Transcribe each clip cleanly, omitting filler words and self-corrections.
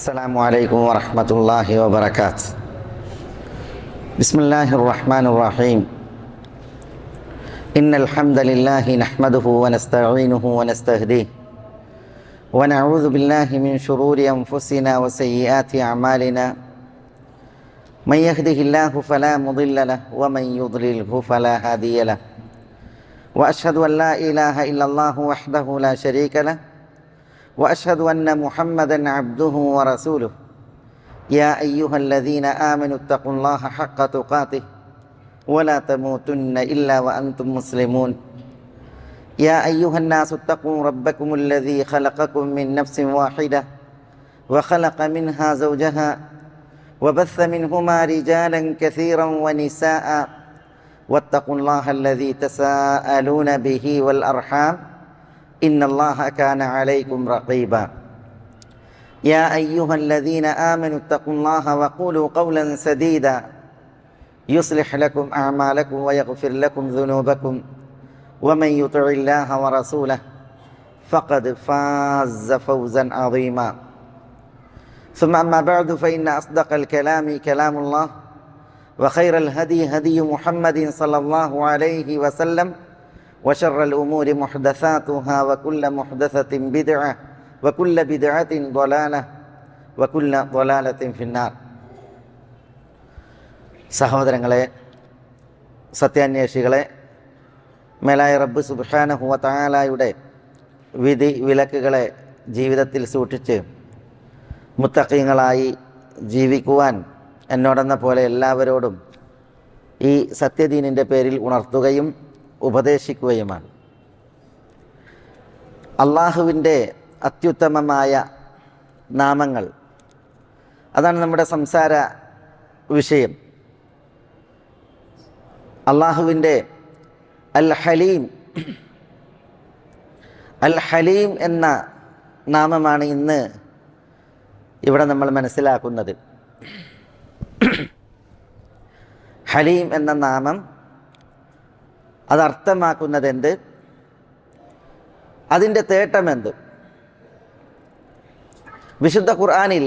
السلام عليكم ورحمة الله وبركاته. بسم الله الرحمن الرحيم. إن الحمد لله نحمده ونستعينه ونستهديه ونعوذ بالله من شرور أنفسنا وسيئات أعمالنا. من يهده الله فلا مضل له ومن يضلله فلا هادي له. وأشهد أن لا إله إلا الله وحده لا شريك له وأشهد أن محمدًا عبده ورسوله. يا أيها الذين آمنوا اتقوا الله حق تقاته ولا تموتن إلا وأنتم مسلمون. يا أيها الناس اتقوا ربكم الذي خلقكم من نفس واحدة وخلق منها زوجها وبث منهما رجالا كثيرا ونساء واتقوا الله الذي تساءلون به والأرحام إن الله كان عليكم رقيبا. يا أيها الذين آمنوا اتقوا الله وقولوا قولا سديدا يصلح لكم أعمالكم ويغفر لكم ذنوبكم ومن يطع الله ورسوله فقد فاز فوزا عظيما. ثم أما بعد فإن أصدق الكلام كلام الله وخير الهدي هدي محمد صلى الله عليه وسلم وشر الأمور محدثاتها وكل محدثة بدعة وكل بدعة ضلالة وكل ضلالة في النار. സഹോദരങ്ങളെ, സത്യാന്വേഷികളെ, മേലായ റബ്ബ് സുബ്ഹാനഹു വ തആലയുടെ വിധി വിലക്കുകളെ ജീവിതത്തിൽ സൂക്ഷിച്ച് മുത്തഖീങ്ങളായി ജീവിക്കുവാൻ എന്നോടെന്ന പോലെ എല്ലാവരോടും ഈ സത്യദീനിൻ്റെ പേരിൽ ഉണർത്തുകയും ഉപദേശിക്കുകയുമാണ്. അള്ളാഹുവിൻ്റെ അത്യുത്തമമായ നാമങ്ങൾ, അതാണ് നമ്മുടെ സംസാര വിഷയം. അള്ളാഹുവിൻ്റെ അൽ ഹലീം എന്ന നാമമാണ് ഇന്ന് ഇവിടെ നമ്മൾ മനസ്സിലാക്കുന്നത്. ഹലീം എന്ന നാമം അതർത്ഥമാക്കുന്നത് എന്ത്, അതിൻ്റെ തേട്ടമെന്ത്? വിശുദ്ധ ഖുർആനിൽ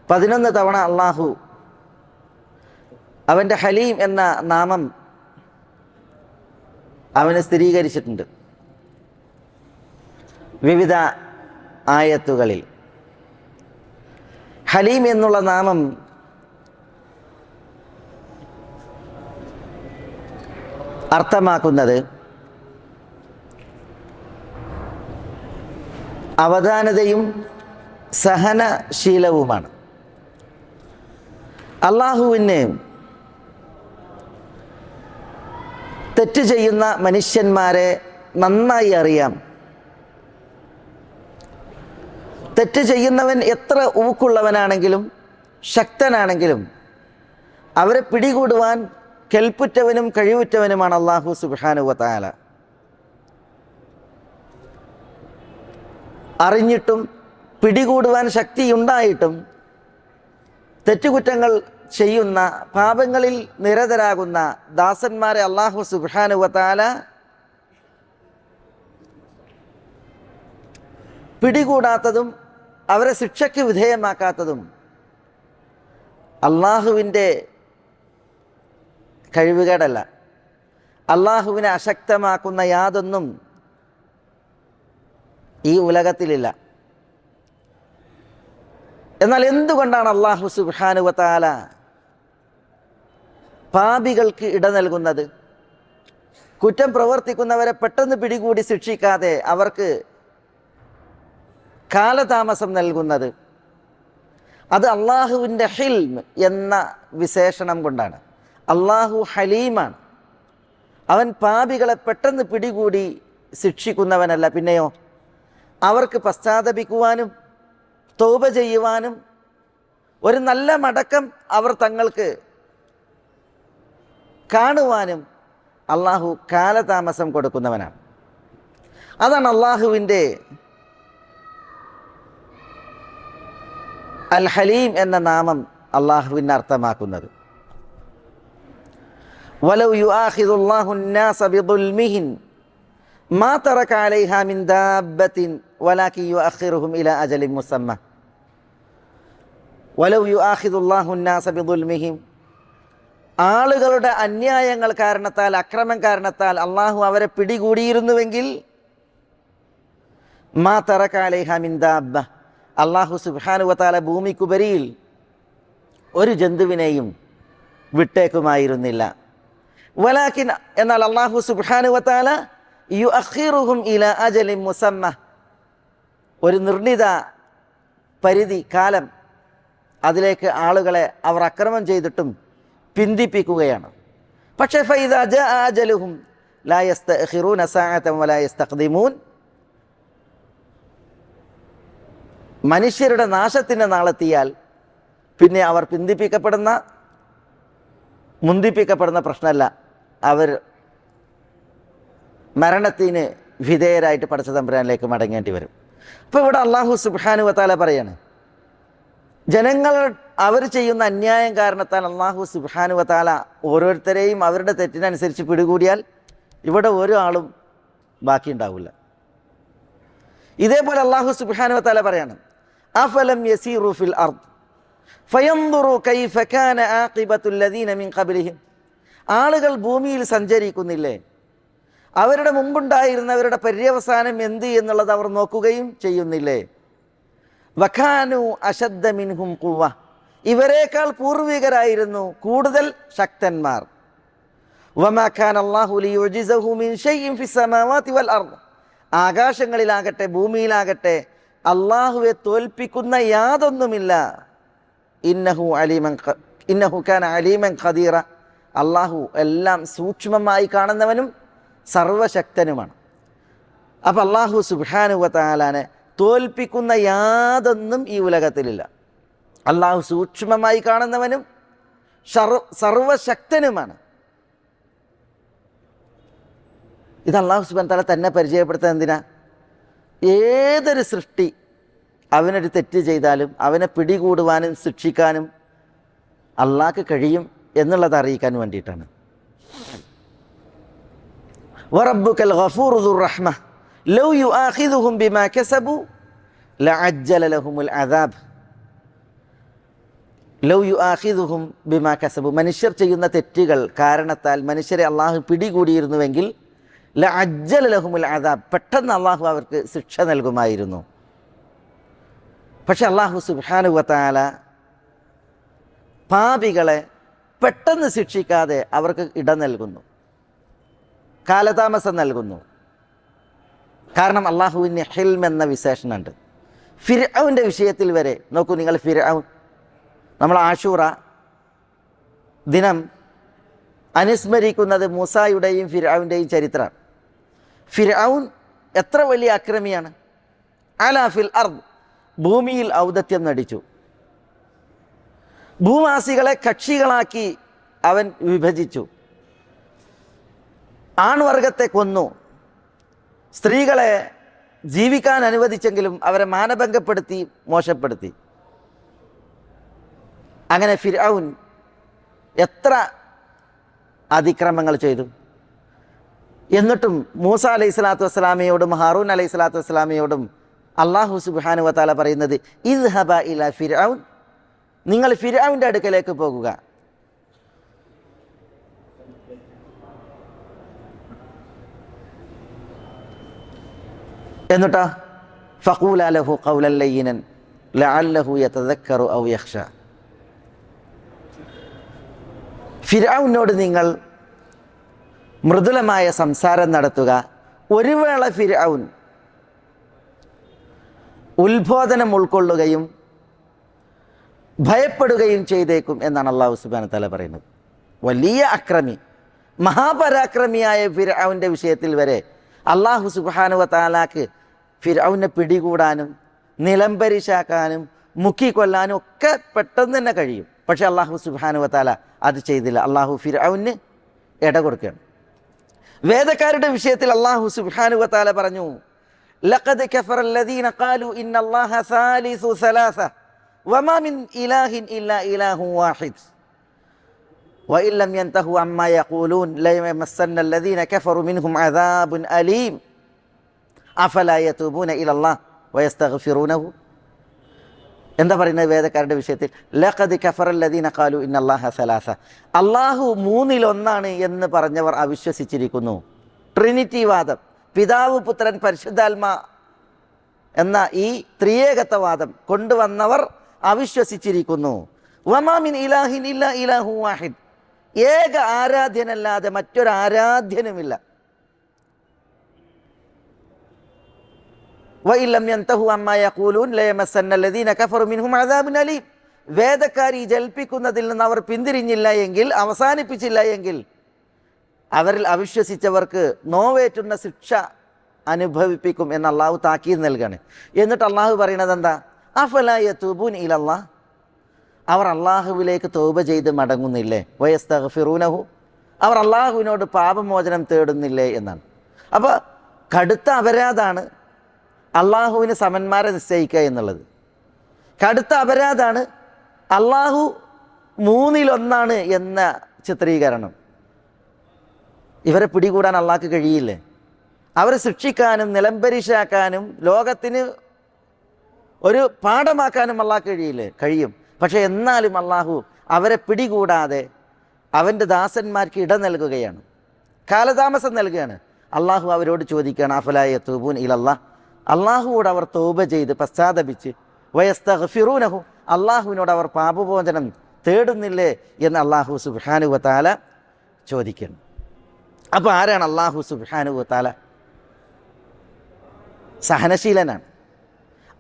11 തവണ അള്ളാഹു അവൻ്റെ ഹലീം എന്ന നാമം അവന് സ്ഥിരീകരിച്ചിട്ടുണ്ട്. വിവിധ ആയത്തുകളിൽ ഹലീം എന്നുള്ള നാമം അർത്ഥമാക്കുന്നത് അവധാനതയും സഹനശീലവുമാണ്. അള്ളാഹുവിന് തെറ്റ് ചെയ്യുന്ന മനുഷ്യന്മാരെ നന്നായി അറിയാം. തെറ്റ് ചെയ്യുന്നവൻ എത്ര ഊക്കുള്ളവനാണെങ്കിലും ശക്തനാണെങ്കിലും അവരെ പിടികൂടുവാൻ കെൽപ്പുറ്റവനും കഴിവുറ്റവനുമാണ് അല്ലാഹു സുബ്ഹാനഹു വ തആല. അറിഞ്ഞിട്ടും പിടികൂടുവാൻ ശക്തിയുണ്ടായിട്ടും തെറ്റുകുറ്റങ്ങൾ ചെയ്യുന്ന, പാപങ്ങളിൽ നിരതരാകുന്ന ദാസന്മാരെ അല്ലാഹു സുബ്ഹാനഹു വ തആല പിടികൂടാത്തതും അവരെ ശിക്ഷയ്ക്ക് വിധേയമാക്കാത്തതും അള്ളാഹുവിൻ്റെ കഴിവുകേടല്ല. അള്ളാഹുവിനെ അശക്തമാക്കുന്ന യാതൊന്നും ഈ ഉലകത്തിലില്ല. എന്നാൽ എന്തുകൊണ്ടാണ് അള്ളാഹു സുബ്ഹാനഹു വ തആല പാപികൾക്ക് ഇട നൽകുന്നത്? കുറ്റം പ്രവർത്തിക്കുന്നവരെ പെട്ടെന്ന് പിടികൂടി ശിക്ഷിക്കാതെ അവർക്ക് കാലതാമസം നൽകുന്നത്? അത് അള്ളാഹുവിൻ്റെ ഹിൽം എന്ന വിശേഷണം കൊണ്ടാണ്. അള്ളാഹു ഹലീമാണ്. അവൻ പാപികളെ പെട്ടെന്ന് പിടികൂടി ശിക്ഷിക്കുന്നവനല്ല. പിന്നെയോ അവർക്ക് പശ്ചാത്തപിക്കുവാനും തൗബ ചെയ്യുവാനും ഒരു നല്ല മടക്കം അവർ തങ്ങൾക്ക് കാണുവാനും അള്ളാഹു കാലതാമസം കൊടുക്കുന്നവനാണ്. അതാണ് അള്ളാഹുവിൻ്റെ അൽ ഹലീം എന്ന നാമം അള്ളാഹുവിന് അർത്ഥമാക്കുന്നത്. വലൗ യുആഖിദുല്ലാഹു الناس بظلمهم ما ترك عليها من دابة ولكن يؤخرهم إلى أجل مسمى. വലൗ യുആഖിദുല്ലാഹു അന്നാസ ബിദുൽമിഹിം, ആളുകളുടെ അന്യായങ്ങൾ കാരണത്താൽ, അക്രമം കാരണത്താൽ അള്ളാഹു അവരെ പിടികൂടിയിരുന്നുവെങ്കിൽ മാ തറക അലൈഹാ മിൻ ദാബ്ബ, അള്ളാഹു സുബ്ഹാനഹു വ തആല ഭൂമിക്കുപരിയിൽ ഒരു ജന്തുവിനെയും വിട്ടേക്കുമായിരുന്നില്ല. വലാകിൻ, എന്നാൽ അള്ളാഹു സുബ്ഹാനഹു വ തആല യുഅഖിറുഹും ഇലാ അജലിൻ മുസമ്മ, ഒരു നിർണിത പരിധി കാലം അതിലേക്ക് ആളുകളെ അവർ അക്രമം ചെയ്തിട്ടും പിന്തിപ്പിക്കുകയാണ്. പക്ഷേ ഫൈദാ ജാഅ അജലുഹും ലാ യസ്തഅഖിറൂന സഅതൻ വലാ യസ്തഖ്ദിമൂൻ, മനുഷ്യരുടെ നാശത്തിൻ്റെ നാളെത്തിയാൽ പിന്നെ അവർ മുന്തിപ്പിക്കപ്പെടുന്ന പ്രശ്നമല്ല, അവർ മരണത്തിന് വിധേയരായിട്ട് പടച്ച തമ്പുരാനിലേക്ക് മടങ്ങേണ്ടി വരും. അപ്പോൾ ഇവിടെ അള്ളാഹു സുബ്ഹാനഹു വ തആല പറയാണ്, ജനങ്ങൾ അവർ ചെയ്യുന്ന അന്യായം കാരണത്താൽ അള്ളാഹു സുബ്ഹാനഹു വ തആല ഓരോരുത്തരെയും അവരുടെ തെറ്റിനനുസരിച്ച് പിടികൂടിയാൽ ഇവിടെ ഒരു ആളും ബാക്കിയുണ്ടാവില്ല. ഇതേപോലെ അള്ളാഹു സുബ്ഹാനഹു വ തആല പറയാണ്, അഫലം യസീറു ഫിൽ അർദ് ഫയൻദുറു കൈഫ കാന ആഖിബത്തുൽ ലദീന മിൻ ഖബ്ലിഹിം, ആളുകൾ ഭൂമിയിൽ സഞ്ചരിക്കുന്നില്ലേ, അവരുടെ മുമ്പുണ്ടായിരുന്നവരുടെ പര്യവസാനം എന്ത് എന്നുള്ളത് അവർ നോക്കുകയും ചെയ്യുന്നില്ലേ. വഖാനു അശദ്ദ മിൻഹും ഖുവ്വ, ഇവരേക്കാൾ പൂർവികരായിരുന്നു കൂടുതൽ ശക്തന്മാർ. വമാ കാന അല്ലാഹു ലിയുജിസഹു മിൻ ഷൈഇൻ ഫിസ് സമാവാതി വൽ അർദ്, ആകാശങ്ങളിലാകട്ടെ ഭൂമിയിലാകട്ടെ അള്ളാഹുവെ തോൽപ്പിക്കുന്ന യാതൊന്നുമില്ല. ഇന്നഹു കാന അലീമൻ ഖദീറ, അള്ളാഹു എല്ലാം സൂക്ഷ്മമായി കാണുന്നവനും സർവശക്തനുമാണ്. അപ്പം അള്ളാഹു സുബ്ഹാനഹു വ തആലാനെ തോൽപ്പിക്കുന്ന യാതൊന്നും ഈ ഉലകത്തിലില്ല. അള്ളാഹു സൂക്ഷ്മമായി കാണുന്നവനും സർവശക്തനുമാണ്. ഇത് അള്ളാഹു സുബ്ഹാനഹു വ തആല തന്നെ പരിചയപ്പെടുത്തുന്നത് എന്തിനാ? ഏതൊരു സൃഷ്ടി അവനൊരു തെറ്റ് ചെയ്താലും അവനെ പിടികൂടുവാനും ശിക്ഷിക്കാനും അള്ളാഹ്ക്ക് കഴിയും എന്നുള്ളത് അറിയിക്കാൻ വേണ്ടിയിട്ടാണ്. വറബ്ബുക്കൽ ഗഫൂറു ദുർ റഹ്മ ലൗ യുആഖിദുഹും ബിമാ കസബു ലഅജ്ജല ലഹുമുൽ അദാബ്. ലൗ യുആഖിദുഹും ബിമാ കസബു, മനുഷ്യർ ചെയ്യുന്ന തെറ്റുകൾ കാരണത്താൽ മനുഷ്യരെ അള്ളാഹു പിടികൂടിയിരുന്നുവെങ്കിൽ ലഅജ്ജല ലഹുമുൽ അദാബ്, പെട്ടെന്ന് അള്ളാഹു അവർക്ക് ശിക്ഷ നൽകുമായിരുന്നു. പക്ഷെ അള്ളാഹു സുബ്ഹാനഹു വ തആല പാപികളെ പെട്ടെന്ന് ശിക്ഷിക്കാതെ അവർക്ക് ഇടം നൽകുന്നു, കാലതാമസം നൽകുന്നു. കാരണം അള്ളാഹുവിന് ഹിൽം എന്ന വിശേഷണമുണ്ട്. ഫിർഔന്റെ വിഷയത്തിൽ വരെ നോക്കൂ നിങ്ങൾ, ഫിർഔൻ, നമ്മൾ ആശൂറ ദിനം അനുസ്മരിക്കുന്നത് മൂസായുടെയും ഫിർഔന്റെയും ചരിത്രം. ഫിർഔൻ എത്ര വലിയ അക്രമിയാണ്. അലാ ഫിൽ അർദ്, ഭൂമിയിൽ ഔദത്യം നടിച്ചു, ഭൂവാസികളെ കക്ഷികളാക്കി അവൻ വിഭജിച്ചു, ആൺവർഗത്തെ കൊന്നു, സ്ത്രീകളെ ജീവിക്കാൻ അനുവദിച്ചെങ്കിലും അവരെ മാനഭംഗപ്പെടുത്തി, മോശപ്പെടുത്തി. അങ്ങനെ ഫിർഔൻ എത്ര അതിക്രമങ്ങൾ ചെയ്തു. എന്നിട്ടും മൂസ അലൈഹി സ്വലാത്തു വസ്സലാമയോടും ഹാറൂൻ അലൈഹി സ്വലാത്തു വസ്സലാമയോടും അള്ളാഹു സുബ്ഹാനഹു വ തആല പറയുന്നത്, ഇദ്ഹബ ഇലാ ഫിർഔൻ, നിങ്ങൾ ഫിർഔന്റെ അടുക്കലേക്ക് പോകുക. എന്നിട്ടാ ഫഖൂലാ ലഹു ഖൗലൻ ലയ്യിനൻ ലഅല്ലഹു യതദക്കറു ഔ യഖ്ഷ, ഫിർഔനോട് നിങ്ങൾ മൃദുലമായ സംസാരം നടത്തുക. ഒരു വേള ഫിർഔൻ ഉത്ബോധനം ഉൾക്കൊള്ളുകയും ഭയപ്പെടുകയും ചെയ്തേക്കും എന്നാണ് അള്ളാഹു സുബ്ഹാനഹു വ തആല പറയുന്നത്. വലിയ അക്രമി, മഹാപരാക്രമിയായ ഫിർഔന്റെ വിഷയത്തിൽ വരെ അള്ളാഹു സുബ്ഹാനഹു വ തആലാക്ക് ഫിർഔനെ പിടികൂടാനും നിലംപരിശാക്കാനും മുക്കിക്കൊല്ലാനും ഒക്കെ പെട്ടെന്ന് തന്നെ കഴിയും. പക്ഷെ അള്ളാഹു സുബ്ഹാനഹു വ തആല അത് ചെയ്തില്ല. അള്ളാഹു ഫിർഔന് ഇട കൊടുക്കുകയാണ്. വേദക്കാരുടെ വിഷയത്തിൽ അള്ളാഹു സുബ്ഹാനഹു വ തആല പറഞ്ഞു, ലഖദ് കഫറ അല്ലദീന ഖാലു ഇന്നല്ലാഹ സാലിസു സലാസ വമാ മിൻ ഇലാഹിൻ ഇല്ലാ ഇലാഹു വാഹിദ് വഇൻ ലം യൻതഹു അമ്മാ യഖൂലൂൻ ലയമസ്സന്ന അല്ലദീന കഫറു മിൻഹും അദാബുൻ അലീം അഫലാ യതൂബൂന ഇലല്ലാഹ് വയസ്തഗ്ഫിറൂനഹു. എന്താ പറയുന്നത് വേദക്കാരുടെ വിഷയത്തിൽ? ലഖദ് കഫറല്ലദീന ഖാലു ഇന്നല്ലാഹ സലാസ, അള്ളാഹു മൂന്നിലൊന്നാണ് എന്ന് പറഞ്ഞവർ അവിശ്വസിച്ചിരിക്കുന്നു. ട്രിനിറ്റി വാദം, പിതാവ് പുത്രൻ പരിശുദ്ധാത്മാ എന്ന ഈ ത്രിയേകത്വവാദം കൊണ്ടുവന്നവർ അവിശ്വസിച്ചിരിക്കുന്നു. വമാ മിൻ ഇലാഹിൻ ഇല്ലാ ഇലാഹു വാഹിദ്, ഏക ആരാധ്യനല്ലാതെ മറ്റൊരു ആരാധ്യനുമില്ല. വഇല്ലം യൻതഹു അമ്മാ യഖൂലൂൻ ലയമസ്സന്നല്ലദീന കഫറു മിൻഹും അദാബുൻ അലീം, വേദക്കാരി ജൽപ്പിക്കുന്നതിൽ നിന്ന് അവർ പിന്തിരിഞ്ഞില്ല എങ്കിൽ, അവസാനിപ്പിച്ചില്ല എങ്കിൽ അവരിൽ അവിശ്വസിച്ചവർക്ക് നോവേറ്റുന്ന ശിക്ഷ അനുഭവിപ്പിക്കും എന്ന് അള്ളാഹു താക്കീത് നൽകുകയാണ്. എന്നിട്ട് അള്ളാഹു പറയുന്നത് എന്താ? അഫലാ യതൂബൂൻ ഇലല്ലാഹ്, അവർ അള്ളാഹുവിലേക്ക് തൗബ ചെയ്ത് മടങ്ങുന്നില്ലേ? വയസ്തഗ്ഫിറൂനഹു, അവർ അള്ളാഹുവിനോട് പാപമോചനം തേടുന്നില്ലേ എന്നാണ്. അപ്പോൾ കടുത്ത അപരാധാണ് അള്ളാഹുവിന് സമന്മാരെ നിശ്ചയിക്കുക എന്നുള്ളത്. കടുത്ത അപരാധാണ് അള്ളാഹു മൂന്നിലൊന്നാണ് എന്ന ചിത്രീകരണം. ഇവരെ പിടികൂടാൻ അള്ളാഹ്ക്ക് കഴിയില്ലേ? അവരെ ശിക്ഷിക്കാനും നിലംപരിശാക്കാനും ലോകത്തിന് ഒരു പാഠമാക്കാനും അള്ളാഹ്ക്ക് കഴിയില്ലേ? കഴിയും. പക്ഷെ എന്നാലും അള്ളാഹു അവരെ പിടികൂടാതെ അവൻ്റെ ദാസന്മാർക്ക് ഇട നൽകുകയാണ്, കാലതാമസം നൽകുകയാണ്. അള്ളാഹു അവരോട് ചോദിക്കുകയാണ്, അഫലാ യതൂബൂൻ ഇലല്ലാഹ്, അള്ളാഹുവോട് അവർ തൗബ ചെയ്ത് പശ്ചാത്തപിച്ച്, വയസ്തഗ്ഫിറൂനഹു, അള്ളാഹുവിനോട് അവർ പാപമോചനം തേടുന്നില്ലേ എന്ന് അള്ളാഹു സുബ്ഹാനഹു വ തആല ചോദിക്കുന്നു. അപ്പോൾ ആരാണ് അള്ളാഹു സുബ്ഹാനഹു വ തആല? സഹനശീലനാണ്,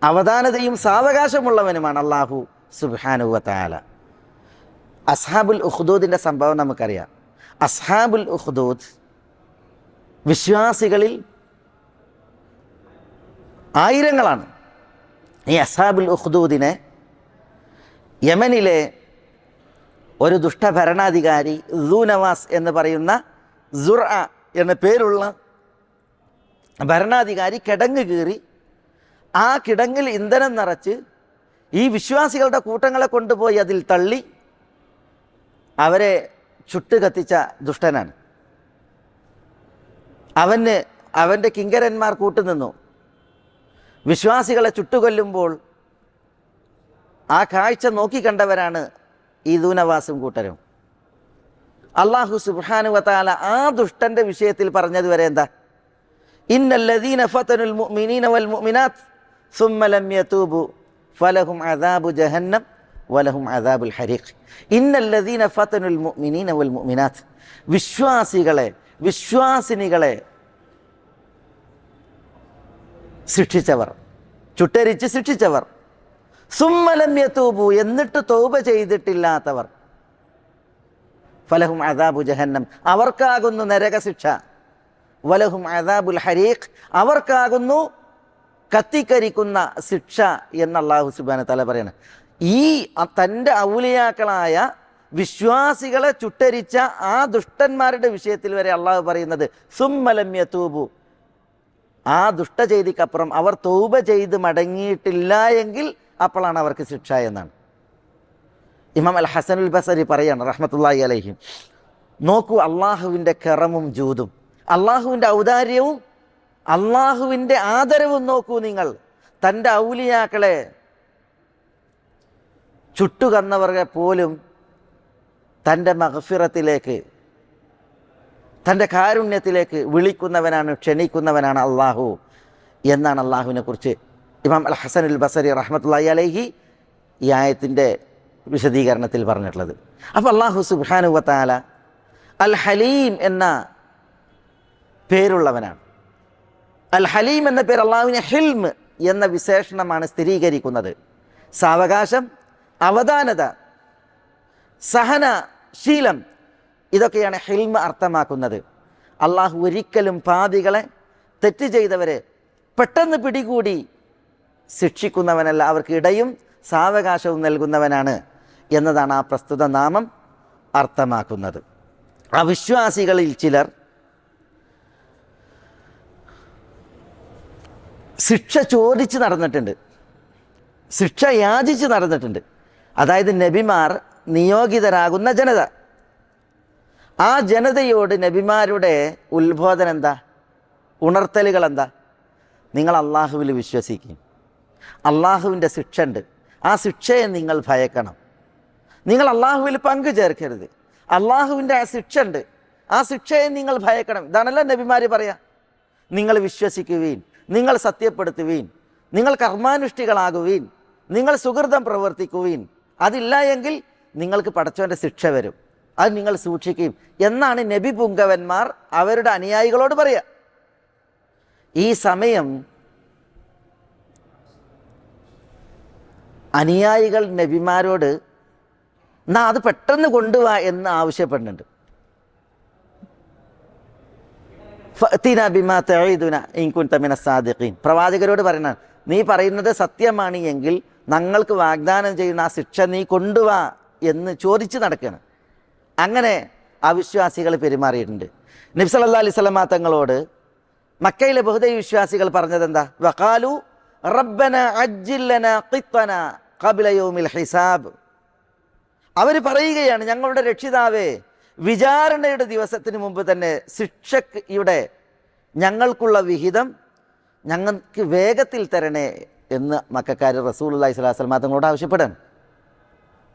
അവധാനതയും സാവകാശമുള്ളവനുമാണ് അള്ളാഹു സുബ്ഹാനഹു വ തആല. അസ്ഹാബുൽ ഉഖ്ദൂദിൻ്റെ സംഭവം നമുക്കറിയാം. അസ്ഹാബുൽ ഉഖ്ദൂദ് വിശ്വാസികളിൽ ആയിരങ്ങളാണ്. ഈ അസ്ഹാബുൽ ഉഖ്ദൂദിനെ യമനിലെ ഒരു ദുഷ്ടഭരണാധികാരി ദൂനവാസ് എന്ന് പറയുന്ന സുർഅ എന്ന പേരുള്ള ഭരണാധികാരി കിടങ്ങ് കീറി ആ കിടങ്ങിൽ ഇന്ധനം നിറച്ച് ഈ വിശ്വാസികളുടെ കൂട്ടങ്ങളെ കൊണ്ടുപോയി അതിൽ തള്ളി അവരെ ചുട്ട് കത്തിച്ച ദുഷ്ടനാണ്. അവൻ്റെ കിങ്കരന്മാർ കൂട്ടുനിന്നു. വിശ്വാസികളെ ചുട്ടുകൊല്ലുമ്പോൾ ആ കാഴ്ച നോക്കിക്കണ്ടവരാണ് ഈ ദൂനവാസും കൂട്ടരും. അല്ലാഹു സുബ്ഹാനഹു വ തആല ആ ദുഷ്ടൻ്റെ വിഷയത്തിൽ പറഞ്ഞതുവരെ എന്താ? ഇന്നല്ലദീന ഫതനുൽ മുഅ്മിനീന വൽ മുഅ്മിനാത്ത് സുമ്മ ലം യതൂബു ഫലഹും അദാബു ജഹന്നം വലഹും അദാബുൽ ഹരീഖ്. ഇന്നല്ലദീന ഫതനുൽ മുഅ്മിനീന വൽ മുഅ്മിനാത്ത്, വിശ്വാസിനികളെ ശിക്ഷിച്ചവർ, ചുട്ടരിച്ച് ശിക്ഷിച്ചവർ, സുമ്മ ലം യതൂബു, എന്നിട്ട് തൗബ ചെയ്തിട്ടില്ലാത്തവർ, ഫലഹും അദാബു ജഹന്നം, അവർക്കാകുന്നു നരകശിക്ഷ, വലഹും അദാബുൽ ഹരീഖ്, അവർക്കാകുന്നു കത്തിക്കരിക്കുന്ന ശിക്ഷ എന്ന് അല്ലാഹു സുബ്ഹാനഹു വ തആല പറയാണ്. ഈ തൻ്റെ ഔലിയാക്കളായ വിശ്വാസികളെ ചുട്ടരിച്ച ആ ദുഷ്ടന്മാരുടെ വിഷയത്തിൽ വരെ അള്ളാഹു പറയുന്നത് സുമ്മ ലം യതൂബു, ആ ദുഷ്ടചെയ്തിക്കപ്പുറം അവർ തൗബ ചെയ്ത് മടങ്ങിയിട്ടില്ല എങ്കിൽ അപ്പോഴാണ് അവർക്ക് ശിക്ഷ എന്നാണ്. ഇമാം അൽ ഹസനുൽ ബസരി പറയാണ് റഹ്മത്തുള്ളാഹി അലൈഹി, നോക്കൂ അള്ളാഹുവിൻ്റെ കറമും ജൂദും, അള്ളാഹുവിൻ്റെ ഔദാര്യവും അള്ളാഹുവിൻ്റെ ആദരവും നോക്കൂ നിങ്ങൾ. തൻ്റെ ഔലിയാക്കളെ ചുട്ടുകന്നവരെ പോലും തൻ്റെ മഗ്ഫിറത്തിലേക്ക്, തൻ്റെ കാരുണ്യത്തിലേക്ക് വിളിക്കുന്നവനാണ്, ക്ഷണിക്കുന്നവനാണ് അള്ളാഹു എന്നാണ് അള്ളാഹുവിനെ കുറിച്ച് ഇമാം അൽ ഹസനുൽ ബസരി റഹ്മത്തുള്ളാഹി അലൈഹി ഈ ആയത്തിൻ്റെ വിശദീകരണത്തിൽ പറഞ്ഞിട്ടുള്ളത്. അപ്പോൾ അള്ളാഹു സുബ്ഹാനഹു വ തആല അൽ ഹലീം എന്ന പേരുള്ളവനാണ്. അൽ ഹലീം എന്ന പേര് അള്ളാഹുവിനെ ഹിൽമ് എന്ന വിശേഷണമാണ് സ്ഥിരീകരിക്കുന്നത്. സാവകാശം, അവധാനത, സഹനശീലം, ഇതൊക്കെയാണ് ഹിൽമ് അർത്ഥമാക്കുന്നത്. അള്ളാഹു ഒരിക്കലും പാപികളെ, തെറ്റ് ചെയ്തവരെ പെട്ടെന്ന് പിടികൂടി ശിക്ഷിക്കുന്നവനല്ല, അവർക്ക് ഇടയും സാവകാശവും നൽകുന്നവനാണ് എന്നതാണ് ആ പ്രസ്തുത നാമം അർത്ഥമാക്കുന്നത്. അവിശ്വാസികളിൽ ചിലർ ശിക്ഷ ചോദിച്ച് നടന്നിട്ടുണ്ട്, ശിക്ഷ യാചിച്ച് നടന്നിട്ടുണ്ട്. അതായത് നബിമാർ നിയോഗിതരാകുന്ന ജനത, ആ ജനതയോട് നബിമാരുടെ ഉത്ബോധനം എന്താ, ഉണർത്തലുകൾ എന്താ? നിങ്ങൾ അള്ളാഹുവിൽ വിശ്വസിക്കും, അള്ളാഹുവിൻ്റെ ശിക്ഷ ഉണ്ട്, ആ ശിക്ഷയെ നിങ്ങൾ ഭയക്കണം. നിങ്ങൾ അള്ളാഹുവിൽ പങ്കു ചേർക്കരുത്. അള്ളാഹുവിൻ്റെ ആ ശിക്ഷ ഉണ്ട്, ആ ശിക്ഷയെ നിങ്ങൾ ഭയക്കണം. ഇതാണല്ലോ നബിമാർ പറയാ, നിങ്ങൾ വിശ്വസിക്കുവീൻ, നിങ്ങൾ സത്യപ്പെടുത്തുവീൻ, നിങ്ങൾ കർമാനുഷ്ഠികളാകുവീൻ, നിങ്ങൾ സുഹൃതം പ്രവർത്തിക്കുവീൻ. അതില്ല എങ്കിൽ നിങ്ങൾക്ക് പടച്ചവൻ്റെ ശിക്ഷ വരും, അത് നിങ്ങൾ സൂക്ഷിക്കുകയും എന്നാണ് നബി പുങ്കവന്മാർ അവരുടെ അനുയായികളോട് പറയുക. ഈ സമയം അനുയായികൾ നബിമാരോട് എന്നാ അത് പെട്ടെന്ന് കൊണ്ടുപോവാ എന്ന് ആവശ്യപ്പെടുന്നുണ്ട്. പ്രവാചകരോട് പറയണം, നീ പറയുന്നത് സത്യമാണ് എങ്കിൽ ഞങ്ങൾക്ക് വാഗ്ദാനം ചെയ്യുന്ന ആ ശിക്ഷ നീ കൊണ്ടുവാ എന്ന് ചോദിച്ച് നടക്കുകയാണ്. അങ്ങനെ അവിശ്വാസികൾ പെരുമാറിയിട്ടുണ്ട്. നബി സല്ലല്ലാഹു അലൈഹി വസല്ലം തങ്ങളോട് മക്കയിലെ ബഹുദൈവ വിശ്വാസികൾ പറഞ്ഞത് എന്താ? വഖാലു റബ്ബന അജ്ജിൽ ലനാ ഖിത്തനാ ഖബ്ല യൗമിൽ ഹിസാബ്. അവർ പറയുകയാണ്, ഞങ്ങളുടെ രക്ഷിതാവേ, വിചാരണയുടെ ദിവസത്തിന് മുമ്പ് തന്നെ ശിക്ഷയുടെ ഞങ്ങൾക്കുള്ള വിഹിതം ഞങ്ങൾക്ക് വേഗത്തിൽ തരണേ എന്ന് മക്കക്കാർ റസൂലുള്ളാഹി സ്വല്ലല്ലാഹു അലൈഹി വസല്ലം തങ്ങളോട് ആവശ്യപ്പെടാൻ.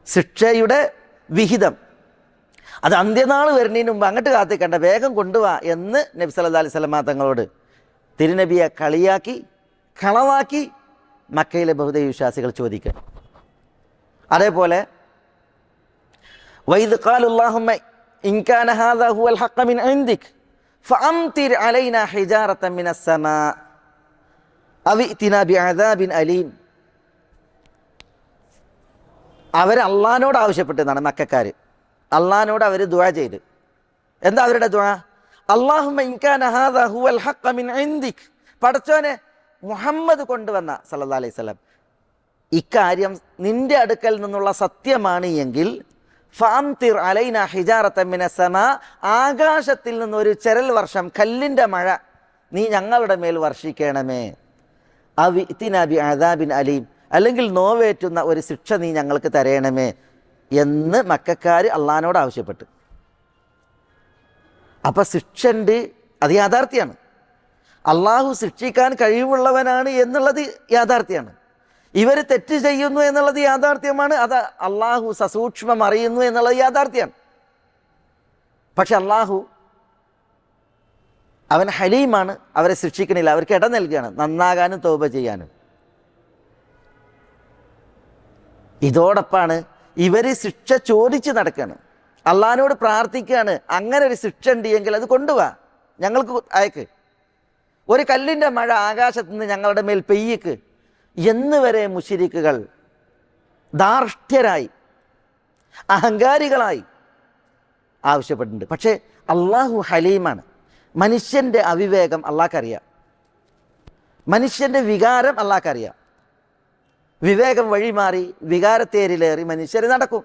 ശിക്ഷയുടെ വിഹിതം അത് അന്ത്യനാൾ വരുന്നതിന് മുമ്പ് അങ്ങോട്ട് കാത്തിക്കണ്ട, വേഗം കൊണ്ടുപോവാ എന്ന് നബി സല്ലല്ലാഹു അലൈഹി വസല്ലം തങ്ങളോട് തിരുനബിയെ കളിയാക്കി കളവാക്കി മക്കയിലെ ബഹുദൈവ വിശ്വാസികൾ ചോദിക്കുക. അതേപോലെ വൈദ് ഖാലുല്ലാഹുമ്മ ഇൻ കാന ഹാദാ ഹുവൽ ഹഖ് മിൻ ഇൻദിക് ഫഅംതിർ അലൈനാ ഹിജാറതൻ മിനസ് സമാ അവ ഇതിനാ ബിഅദാബിൻ അലീം. അവർ അള്ളാഹിനോട് ആവശ്യപ്പെട്ടതാണ് മക്കക്കാർ. അള്ളാഹിനോട് അവർ ദുആ ചെയ്ത്. എന്താ അവരുടെ ദുആ? അല്ലാഹുമ്മ ഇൻ കാന ഹാദാ ഹുവൽ ഹഖ് മിൻ ഇൻദിക്, പടച്ചോനെ മുഹമ്മദ് കൊണ്ടുവന്ന സല്ലല്ലാഹു അലൈഹി വസല്ലം ഇക്കാര്യം നിന്റെ അടുക്കൽ നിന്നുള്ള സത്യമാണ് എങ്കിൽ ഫഅംതിർ അലൈനാ ഹിജാറതൻ മിനസ് സമാ, ആകാശത്തിൽ നിന്നൊരു ചെരൽ വർഷം, കല്ലിൻ്റെ മഴ നീ ഞങ്ങളുടെ മേൽ വർഷിക്കണമേ. അവി ഇതിനാ ബിഅദാബിൻ അലീം, അല്ലെങ്കിൽ നോവേറ്റുന്ന ഒരു ശിക്ഷ നീ ഞങ്ങൾക്ക് തരയണമേ എന്ന് മക്കക്കാർ അള്ളാഹിനോട് ആവശ്യപ്പെട്ടു. അപ്പം ശിക്ഷ ഉണ്ട്, അത് യാഥാർത്ഥ്യമാണ്. അള്ളാഹു ശിക്ഷിക്കാൻ കഴിവുള്ളവനാണ് എന്നുള്ളത് യാഥാർത്ഥ്യമാണ്. ഇവർ തെറ്റ് ചെയ്യുന്നു എന്നുള്ളത് യാഥാർത്ഥ്യമാണ്. അത് അള്ളാഹു സസൂക്ഷ്മം അറിയുന്നു എന്നുള്ളത് യാഥാർത്ഥ്യമാണ്. പക്ഷെ അള്ളാഹു അവൻ ഹലീമാണ്, അവരെ ശിക്ഷിക്കണില്ല, അവർക്ക് ഇട നൽകുകയാണ് നന്നാകാനും തൗബ ചെയ്യാനും. ഇതോടൊപ്പമാണ് ഇവർ ശിക്ഷ ചോദിച്ച് നടക്കുകയാണ്, അള്ളാഹിനോട് പ്രാർത്ഥിക്കുകയാണ്, അങ്ങനെ ഒരു ശിക്ഷ ഉണ്ട് എങ്കിൽ അത് കൊണ്ടുപോവാ, ഞങ്ങൾക്ക് അയക്ക്, ഒരു കല്ലിൻ്റെ മഴ ആകാശത്ത് നിന്ന് ഞങ്ങളുടെ മേൽ പെയ്യിക്ക് എന്ന് വരെ മുശ്രിക്കുകൾ ധാർഷ്ട്യരായി അഹങ്കാരികളായി ആവശ്യപ്പെട്ടിട്ടുണ്ട്. പക്ഷേ അള്ളാഹു ഹലീമാണ്. മനുഷ്യൻ്റെ അവിവേകം അള്ളാഹ്ക്കറിയാം, മനുഷ്യൻ്റെ വികാരം അള്ളാഹ്ക്കറിയാം. വിവേകം വഴിമാറി വികാരത്തേരിലേറി മനുഷ്യർ നടക്കും.